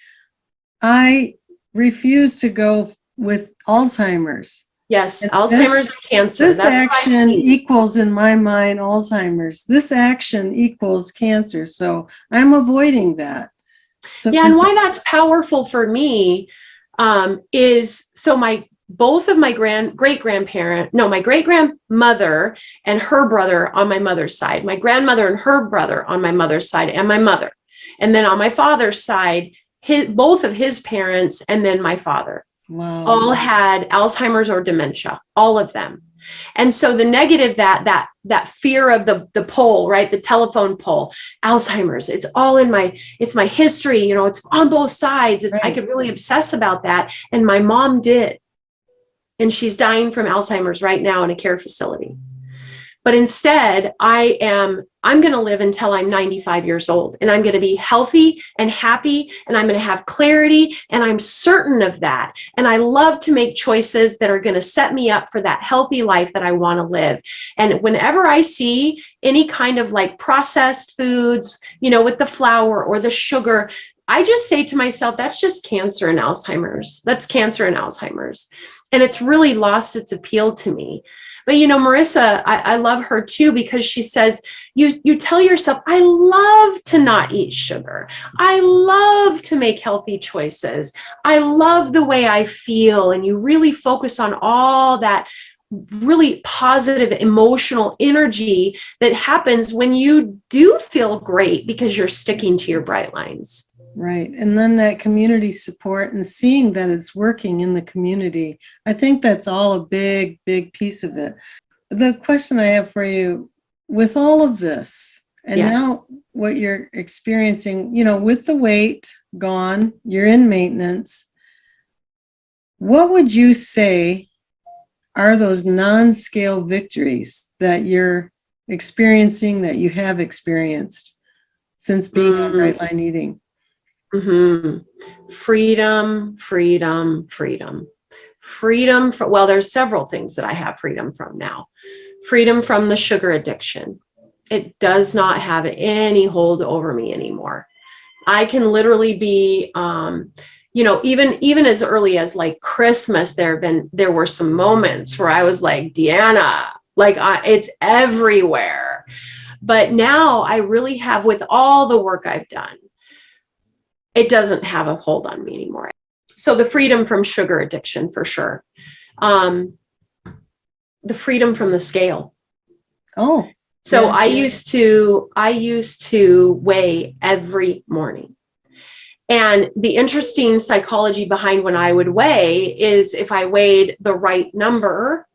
S1: I refuse to go with Alzheimer's.
S2: Yes, and Alzheimer's and cancer.
S1: This action equals, in my mind, Alzheimer's. This action equals cancer. So I'm avoiding that. So
S2: and why that's powerful for me is, so both of my great grandmother and her brother on my mother's side, my grandmother and her brother on my mother's side, and my mother. And then on my father's side, both of his parents, and then my father. Wow. All had Alzheimer's or dementia, all of them. And so the negative, that fear of the pole, right? The telephone pole, Alzheimer's, it's all in it's my history, it's on both sides. Right. I could really obsess about that. And my mom did. And she's dying from Alzheimer's right now in a care facility. But instead, I'm going to live until I'm 95 years old, and I'm going to be healthy and happy, and I'm going to have clarity, and I'm certain of that. And I love to make choices that are going to set me up for that healthy life that I want to live. And whenever I see any kind of like processed foods, with the flour or the sugar, I just say to myself, that's just cancer and Alzheimer's. That's cancer and Alzheimer's. And it's really lost its appeal to me. But, Marissa, I love her too, because she says, you tell yourself, I love to not eat sugar. I love to make healthy choices. I love the way I feel. And you really focus on all that really positive emotional energy that happens when you do feel great because you're sticking to your bright lines.
S1: Right. And then that community support and seeing that it's working in the community. I think that's all a big, big piece of it. The question I have for you, with all of this, and now what you're experiencing, with the weight gone, you're in maintenance. What would you say are those non-scale victories that you're experiencing, that you have experienced since being on Bright Line Eating?
S2: Freedom, freedom, freedom. Freedom from, well, there's several things that I have freedom from now. Freedom from the sugar addiction. It does not have any hold over me anymore. I can literally be, even as early as like Christmas, there were some moments where I was like, Deanna, like it's everywhere. But now I really have, with all the work I've done, it doesn't have a hold on me anymore. So the freedom from sugar addiction, for sure. The freedom from the scale.
S1: Oh,
S2: so
S1: yeah.
S2: I used to weigh every morning. And the interesting psychology behind when I would weigh is if I weighed the right number,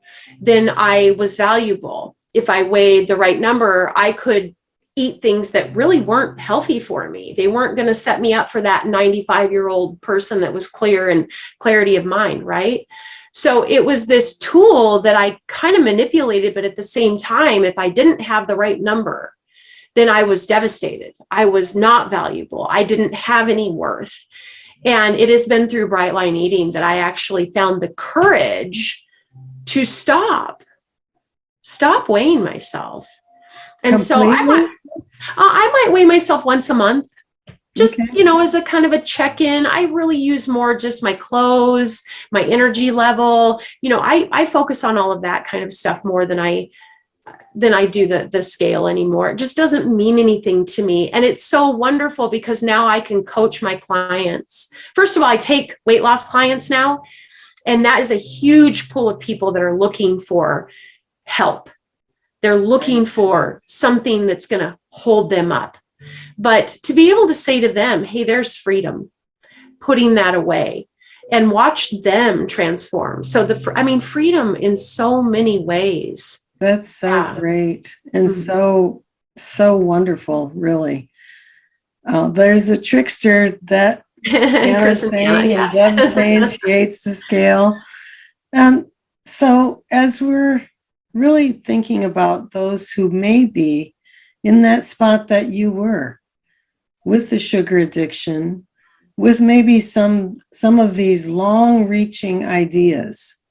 S2: then I was valuable. If I weighed the right number, I could eat things that really weren't healthy for me. They weren't going to set me up for that 95-year-old person that was clear and clarity of mind, right? So it was this tool that I kind of manipulated, but at the same time, if I didn't have the right number, then I was devastated. I was not valuable. I didn't have any worth. And it has been through Bright Line Eating that I actually found the courage to stop weighing myself. And
S1: Completely?
S2: so I might weigh myself once a month, just,
S1: Okay.
S2: as a kind of a check-in. I really use more just my clothes, my energy level. I focus on all of that kind of stuff more than I do the scale anymore. It just doesn't mean anything to me. And it's so wonderful because now I can coach my clients. First of all, I take weight loss clients now, and that is a huge pool of people that are looking for help. They're looking for something that's going to hold them up. But to be able to say to them, hey, there's freedom, putting that away and watch them transform. So freedom in so many ways.
S1: That's so great and so wonderful, really. There's a trickster that Anna's saying, and Deb's saying she hates the scale. So as we're really thinking about those who may be in that spot that you were with the sugar addiction, with maybe some of these long-reaching ideas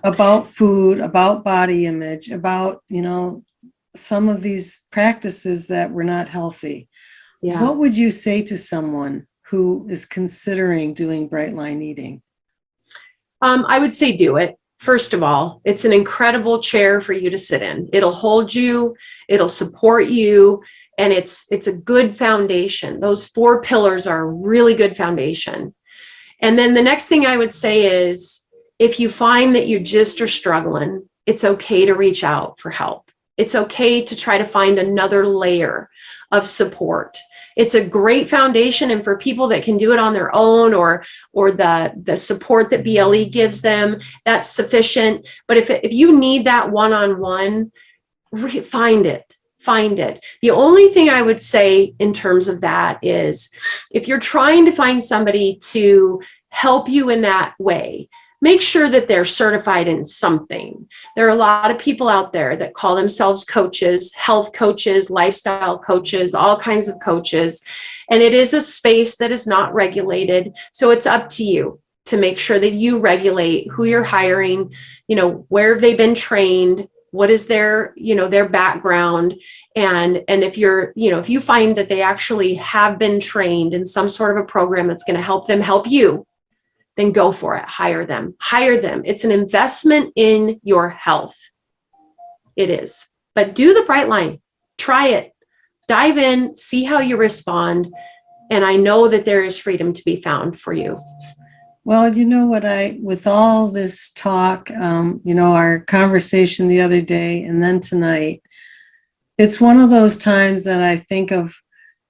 S1: about food, about body image, about, some of these practices that were not healthy. Yeah. What would you say to someone who is considering doing Bright Line Eating?
S2: I would say do it. First of all, it's an incredible chair for you to sit in. It'll hold you, it'll support you, and it's a good foundation. Those 4 pillars are a really good foundation. And then the next thing I would say is, if you find that you just are struggling, it's okay to reach out for help. It's okay to try to find another layer of support. It's a great foundation, and for people that can do it on their own, or the support that BLE gives them, that's sufficient. But if you need that one-on-one, find it. The only thing I would say in terms of that is, if you're trying to find somebody to help you in that way, make sure that they're certified in something. There are a lot of people out there that call themselves coaches, health coaches, lifestyle coaches, all kinds of coaches. And it is a space that is not regulated. So it's up to you to make sure that you regulate who you're hiring, where have they been trained, what is their background. And if if you find that they actually have been trained in some sort of a program that's going to help them help you, then go for it. Hire them. It's an investment in your health. It is. But do the Bright Line. Try it. Dive in, see how you respond. And I know that there is freedom to be found for you.
S1: Well, with all this talk, our conversation the other day and then tonight, it's one of those times that I think of,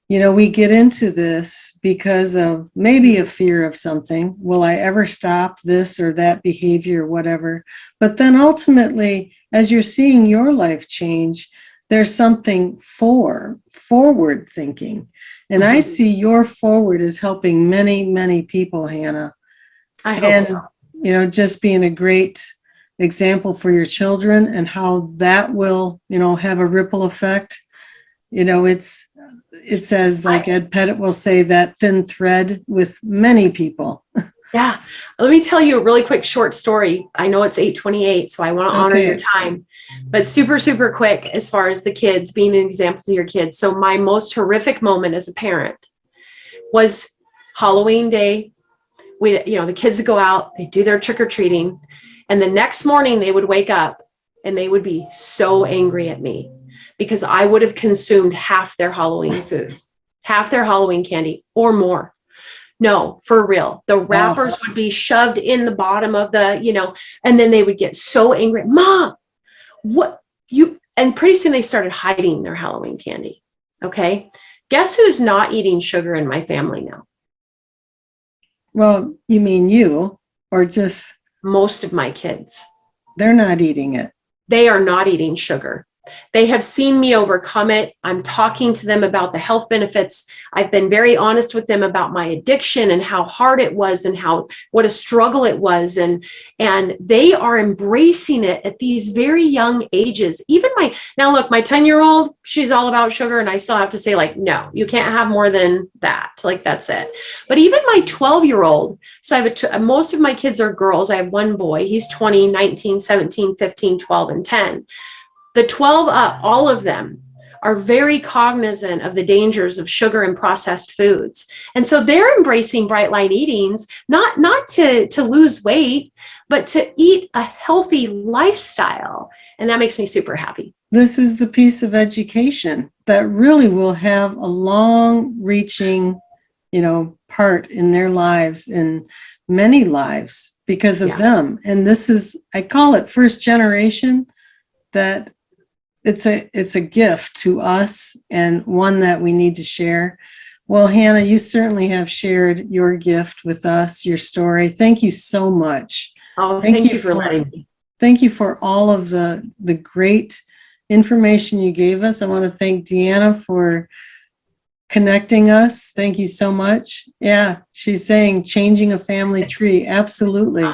S1: we get into this because of maybe a fear of something. Will I ever stop this or that behavior or whatever? But then ultimately, as you're seeing your life change, there's something forward thinking. And I see your forward as helping many, many people, Hannah.
S2: I hope so.
S1: just being a great example for your children and how that will, have a ripple effect. It says, like Ed Pettit will say, that thin thread with many people.
S2: Yeah. Let me tell you a really quick short story. I know it's 8:28, so I want to honor your time, but super, super quick as far as the kids, being an example to your kids. So my most horrific moment as a parent was Halloween day. The kids would go out, they do their trick-or-treating, and the next morning they would wake up and they would be so angry at me because I would have consumed half their Halloween food, half their Halloween candy or more. No, for real. The wrappers would be shoved in the bottom of and then they would get so angry. Mom, and pretty soon they started hiding their Halloween candy. Okay. Guess who's not eating sugar in my family now?
S1: Well, you mean you, or just?
S2: Most of my kids.
S1: They're not eating it.
S2: They are not eating sugar. They have seen me overcome it. I'm talking to them about the health benefits. I've been very honest with them about my addiction and how hard it was and what a struggle it was. And they are embracing it at these very young ages. Even now look, my 10-year-old, she's all about sugar. And I still have to say, like, no, you can't have more than that. Like, that's it. But even my 12-year-old, so I have most of my kids are girls. I have one boy. He's 20, 19, 17, 15, 12, and 10. The 12 up, all of them are very cognizant of the dangers of sugar and processed foods. And so they're embracing bright line eatings, not to lose weight, but to eat a healthy lifestyle. And that makes me super happy.
S1: This is the piece of education that really will have a long-reaching, part in their lives, in many lives, because of them. And this is, I call it first generation, that it's a gift to us and one that we need to share. Well, Hannah, you certainly have shared your gift with us, your story. Thank you so much.
S2: Oh, thank you for letting me.
S1: Thank you for all of the great information you gave us. I want to thank Deanna for connecting us. Thank you so much. Yeah, she's saying changing a family tree. Absolutely.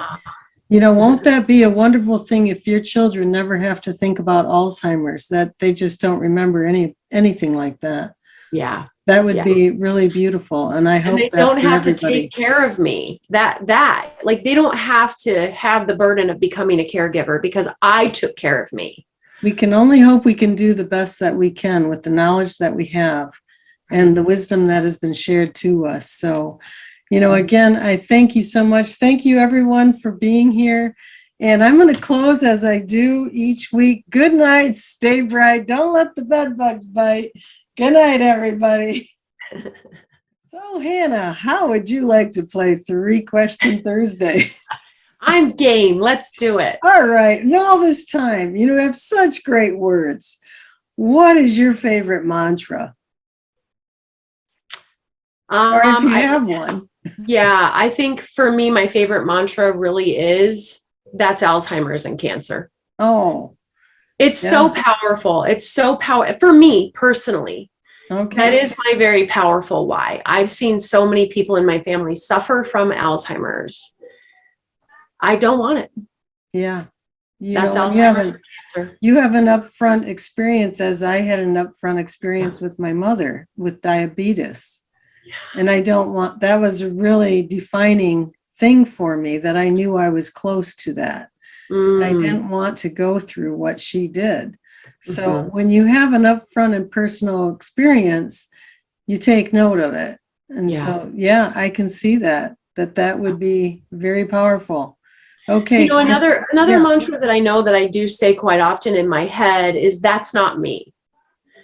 S1: Won't that be a wonderful thing if your children never have to think about Alzheimer's, that they just don't remember anything like that?
S2: Yeah.
S1: That would be really beautiful. And I hope
S2: they
S1: that
S2: don't have
S1: everybody.
S2: To take care of me. Like, they don't have to have the burden of becoming a caregiver because I took care of me.
S1: We can only hope we can do the best that we can with the knowledge that we have and the wisdom that has been shared to us. So, again, I thank you so much. Thank you, everyone, for being here. And I'm going to close as I do each week. Good night. Stay bright. Don't let the bed bugs bite. Good night, everybody. So, Hannah, how would you like to play 3-Question Thursday?
S2: I'm game. Let's do it.
S1: All right. And all this time, you have such great words. What is your favorite mantra? Or if you have one.
S2: Yeah, I think for me, my favorite mantra really is, that's Alzheimer's and cancer.
S1: Oh.
S2: It's so powerful. It's so powerful for me personally.
S1: Okay.
S2: That is my very powerful why. I've seen so many people in my family suffer from Alzheimer's. I don't want it.
S1: Yeah.
S2: That's Alzheimer's and cancer.
S1: You have an upfront experience, as I had an upfront experience with my mother with diabetes. And I don't want, that was a really defining thing for me, that I knew I was close to that. I didn't want to go through what she did. So when you have an upfront and personal experience, you take note of it. And so, I can see that would be very powerful. Okay.
S2: Another mantra that I know that I do say quite often in my head is, that's not me.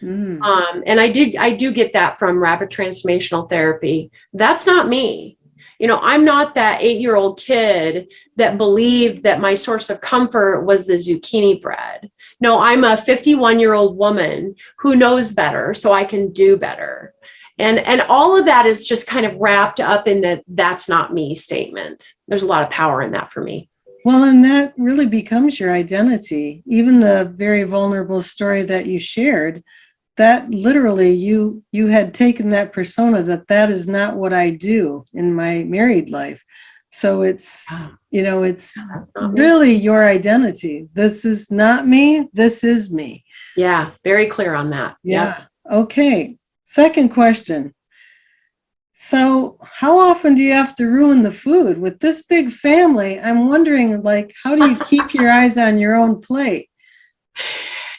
S2: And I do get that from rapid transformational therapy. That's not me. I'm not that 8-year-old kid that believed that my source of comfort was the zucchini bread. No, I'm a 51-year-old woman who knows better, so I can do better. And all of that is just kind of wrapped up in that that's not me statement. There's a lot of power in that for me.
S1: Well, and that really becomes your identity. Even the very vulnerable story that you shared, that literally you had taken that persona, that is not what I do in my married life. So it's,
S2: Yeah,
S1: it's
S2: that's not me.
S1: really your identity. This is not me. This is me.
S2: Yeah, very clear on that. Yep.
S1: Yeah. Okay. Second question. So how often do you have to ruin the food with this big family? I'm wondering, like, how do you keep your eyes on your own plate?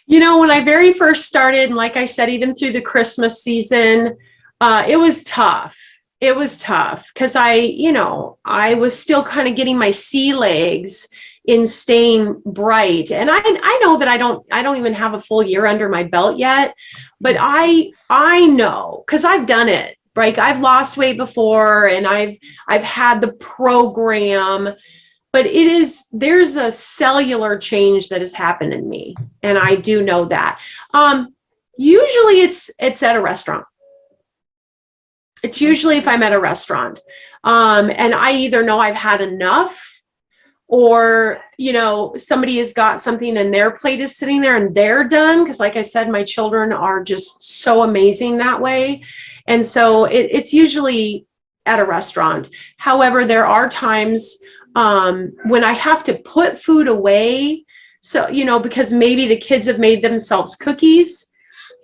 S2: When I very first started, and like I said, even through the Christmas season, it was tough. It was tough because I was still kind of getting my sea legs in staying bright. And I know that I don't even have a full year under my belt yet, but I know because I've done it. Right. I've lost weight before and I've had the program, but there's a cellular change that has happened in me, and I do know that. Usually it's at a restaurant. It's usually if I'm at a restaurant, and I either know I've had enough, or somebody has got something and their plate is sitting there and they're done, because like I said, my children are just so amazing that way. And so it's usually at a restaurant. However, there are times when I have to put food away, so because maybe the kids have made themselves cookies,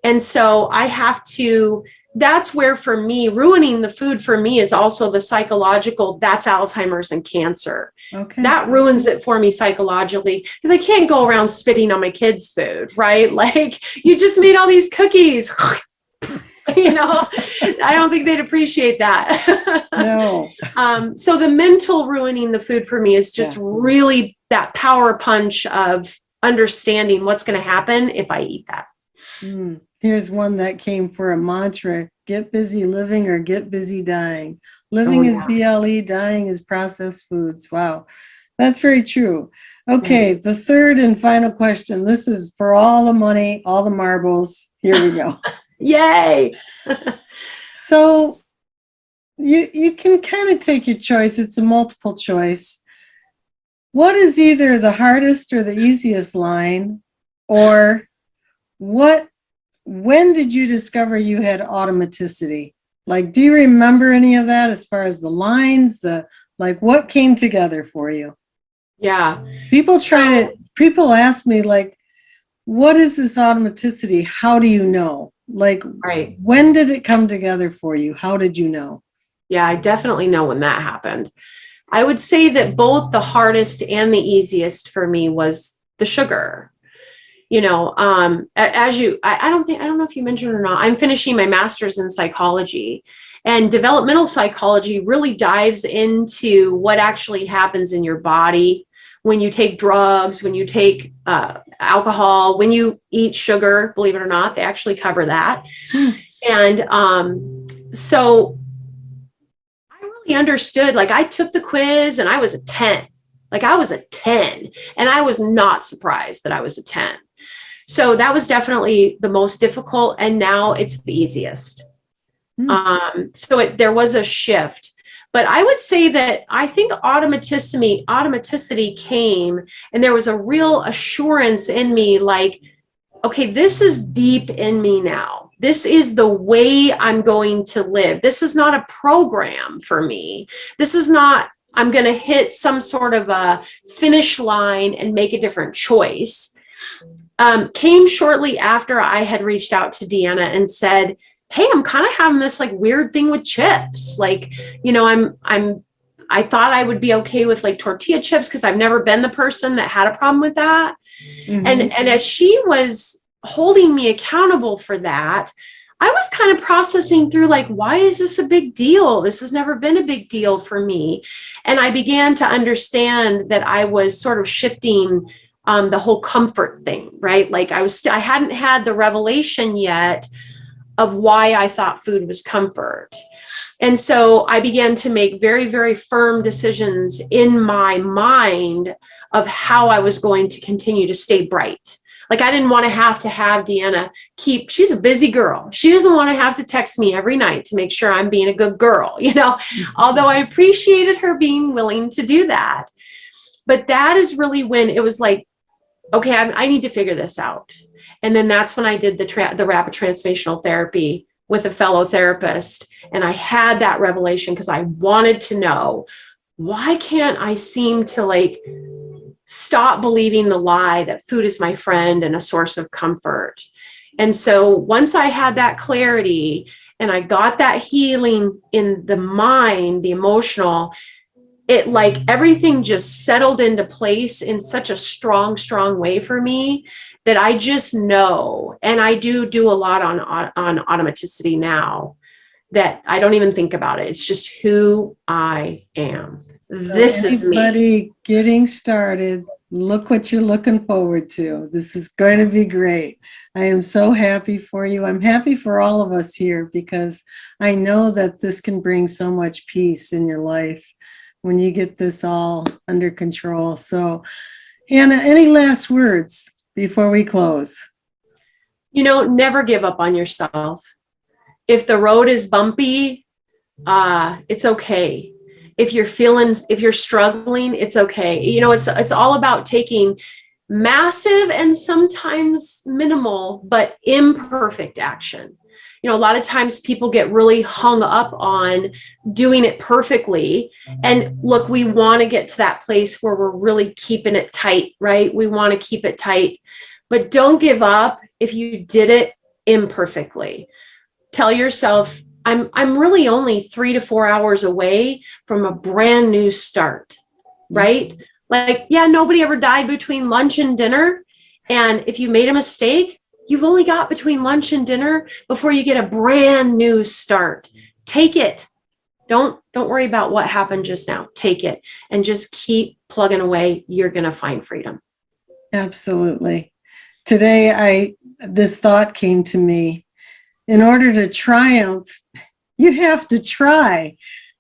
S2: and so I have to. That's where, for me, ruining the food for me is also the psychological. That's Alzheimer's and cancer.
S1: Okay.
S2: That ruins it for me psychologically, because I can't go around spitting on my kids' food, right? Like, you just made all these cookies. I don't think they'd appreciate that.
S1: No.
S2: So the mental ruining the food for me is just really that power punch of understanding what's going to happen if I eat that.
S1: Here's one that came for a mantra: get busy living or get busy dying. Living is BLE, dying is processed foods. Wow, that's very true. Okay, the third and final question. This is for all the money, all the marbles. Here we go.
S2: Yay!
S1: So you can kind of take your choice. It's a multiple choice. What is either the hardest or the easiest line, or when did you discover you had automaticity? Like, do you remember any of that as far as the lines, what came together for you?
S2: Yeah.
S1: People ask me, like, what is this automaticity? How do you know? Like,
S2: right.
S1: When did it come together for you? How did you know?
S2: Yeah, I definitely know when that happened. I would say that both the hardest and the easiest for me was the sugar. I don't know if you mentioned or not, I'm finishing my master's in psychology, and developmental psychology really dives into what actually happens in your body when you take drugs, when you take alcohol, when you eat sugar. Believe it or not, they actually cover that. And so I really understood, like, I took the quiz and I was a 10. Like, I was a 10, and I was not surprised that I was a 10. So that was definitely the most difficult, and now it's the easiest. There was a shift, but I would say that I think automaticity came, and there was a real assurance in me, like, okay, this is deep in me now. This is the way I'm going to live. This is not a program for me. This is not, I'm going to hit some sort of a finish line and make a different choice. Came shortly after I had reached out to Deanna and said, hey, I'm kind of having this like weird thing with chips. Like, I thought I would be okay with like tortilla chips, because I've never been the person that had a problem with that. And as she was holding me accountable for that, I was kind of processing through, like, why is this a big deal? This has never been a big deal for me. And I began to understand that I was sort of shifting the whole comfort thing, right? Like, I hadn't had the revelation yet of why I thought food was comfort. And so I began to make very, very firm decisions in my mind of how I was going to continue to stay bright. Like, I didn't want to have Deanna she's a busy girl. She doesn't want to have to text me every night to make sure I'm being a good girl, although I appreciated her being willing to do that. But that is really when it was like, okay, I need to figure this out. And then that's when I did the rapid transformational therapy with a fellow therapist. And I had that revelation because I wanted to know, why can't I seem to like stop believing the lie that food is my friend and a source of comfort? And so once I had that clarity and I got that healing in the mind, the emotional, it like everything just settled into place in such a strong, strong way for me that I just know. And I do a lot on automaticity now that I don't even think about it. It's just who I am.
S1: So
S2: This is me.
S1: anybody getting started, look what you're looking forward to. This is going to be great. I am so happy for you. I'm happy for all of us here because I know that this can bring so much peace in your life when you get this all under control. So, Hannah, any last words before we close?
S2: You know, never give up on yourself. If the road is bumpy, it's okay. If you're struggling, it's okay. You know, it's all about taking massive and sometimes minimal, but imperfect action. You know, a lot of times people get really hung up on doing it perfectly. And look, we want to get to that place where we're really keeping it tight, right? We want to keep it tight, but don't give up if you did it imperfectly. Tell yourself, I'm really only 3 to 4 hours away from a brand new start, right? Like, yeah, nobody ever died between lunch and dinner. And if you made a mistake, you've only got between lunch and dinner before you get a brand new start. Take it. Don't worry about what happened just now. Take it and just keep plugging away. You're going to find freedom.
S1: Absolutely. Today, this thought came to me. In order to triumph, you have to try.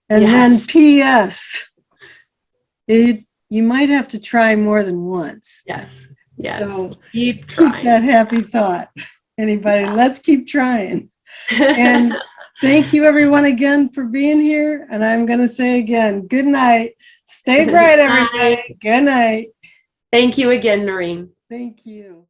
S1: And
S2: Yes.
S1: then P.S. You might have to try more than once.
S2: Yes. Yes.
S1: So
S2: keep trying.
S1: Keep that happy thought. Anybody, let's keep trying. And thank you everyone again for being here. And I'm going to say again, good night. Stay bright, everybody. Good night.
S2: Thank you again, Noreen.
S1: Thank you.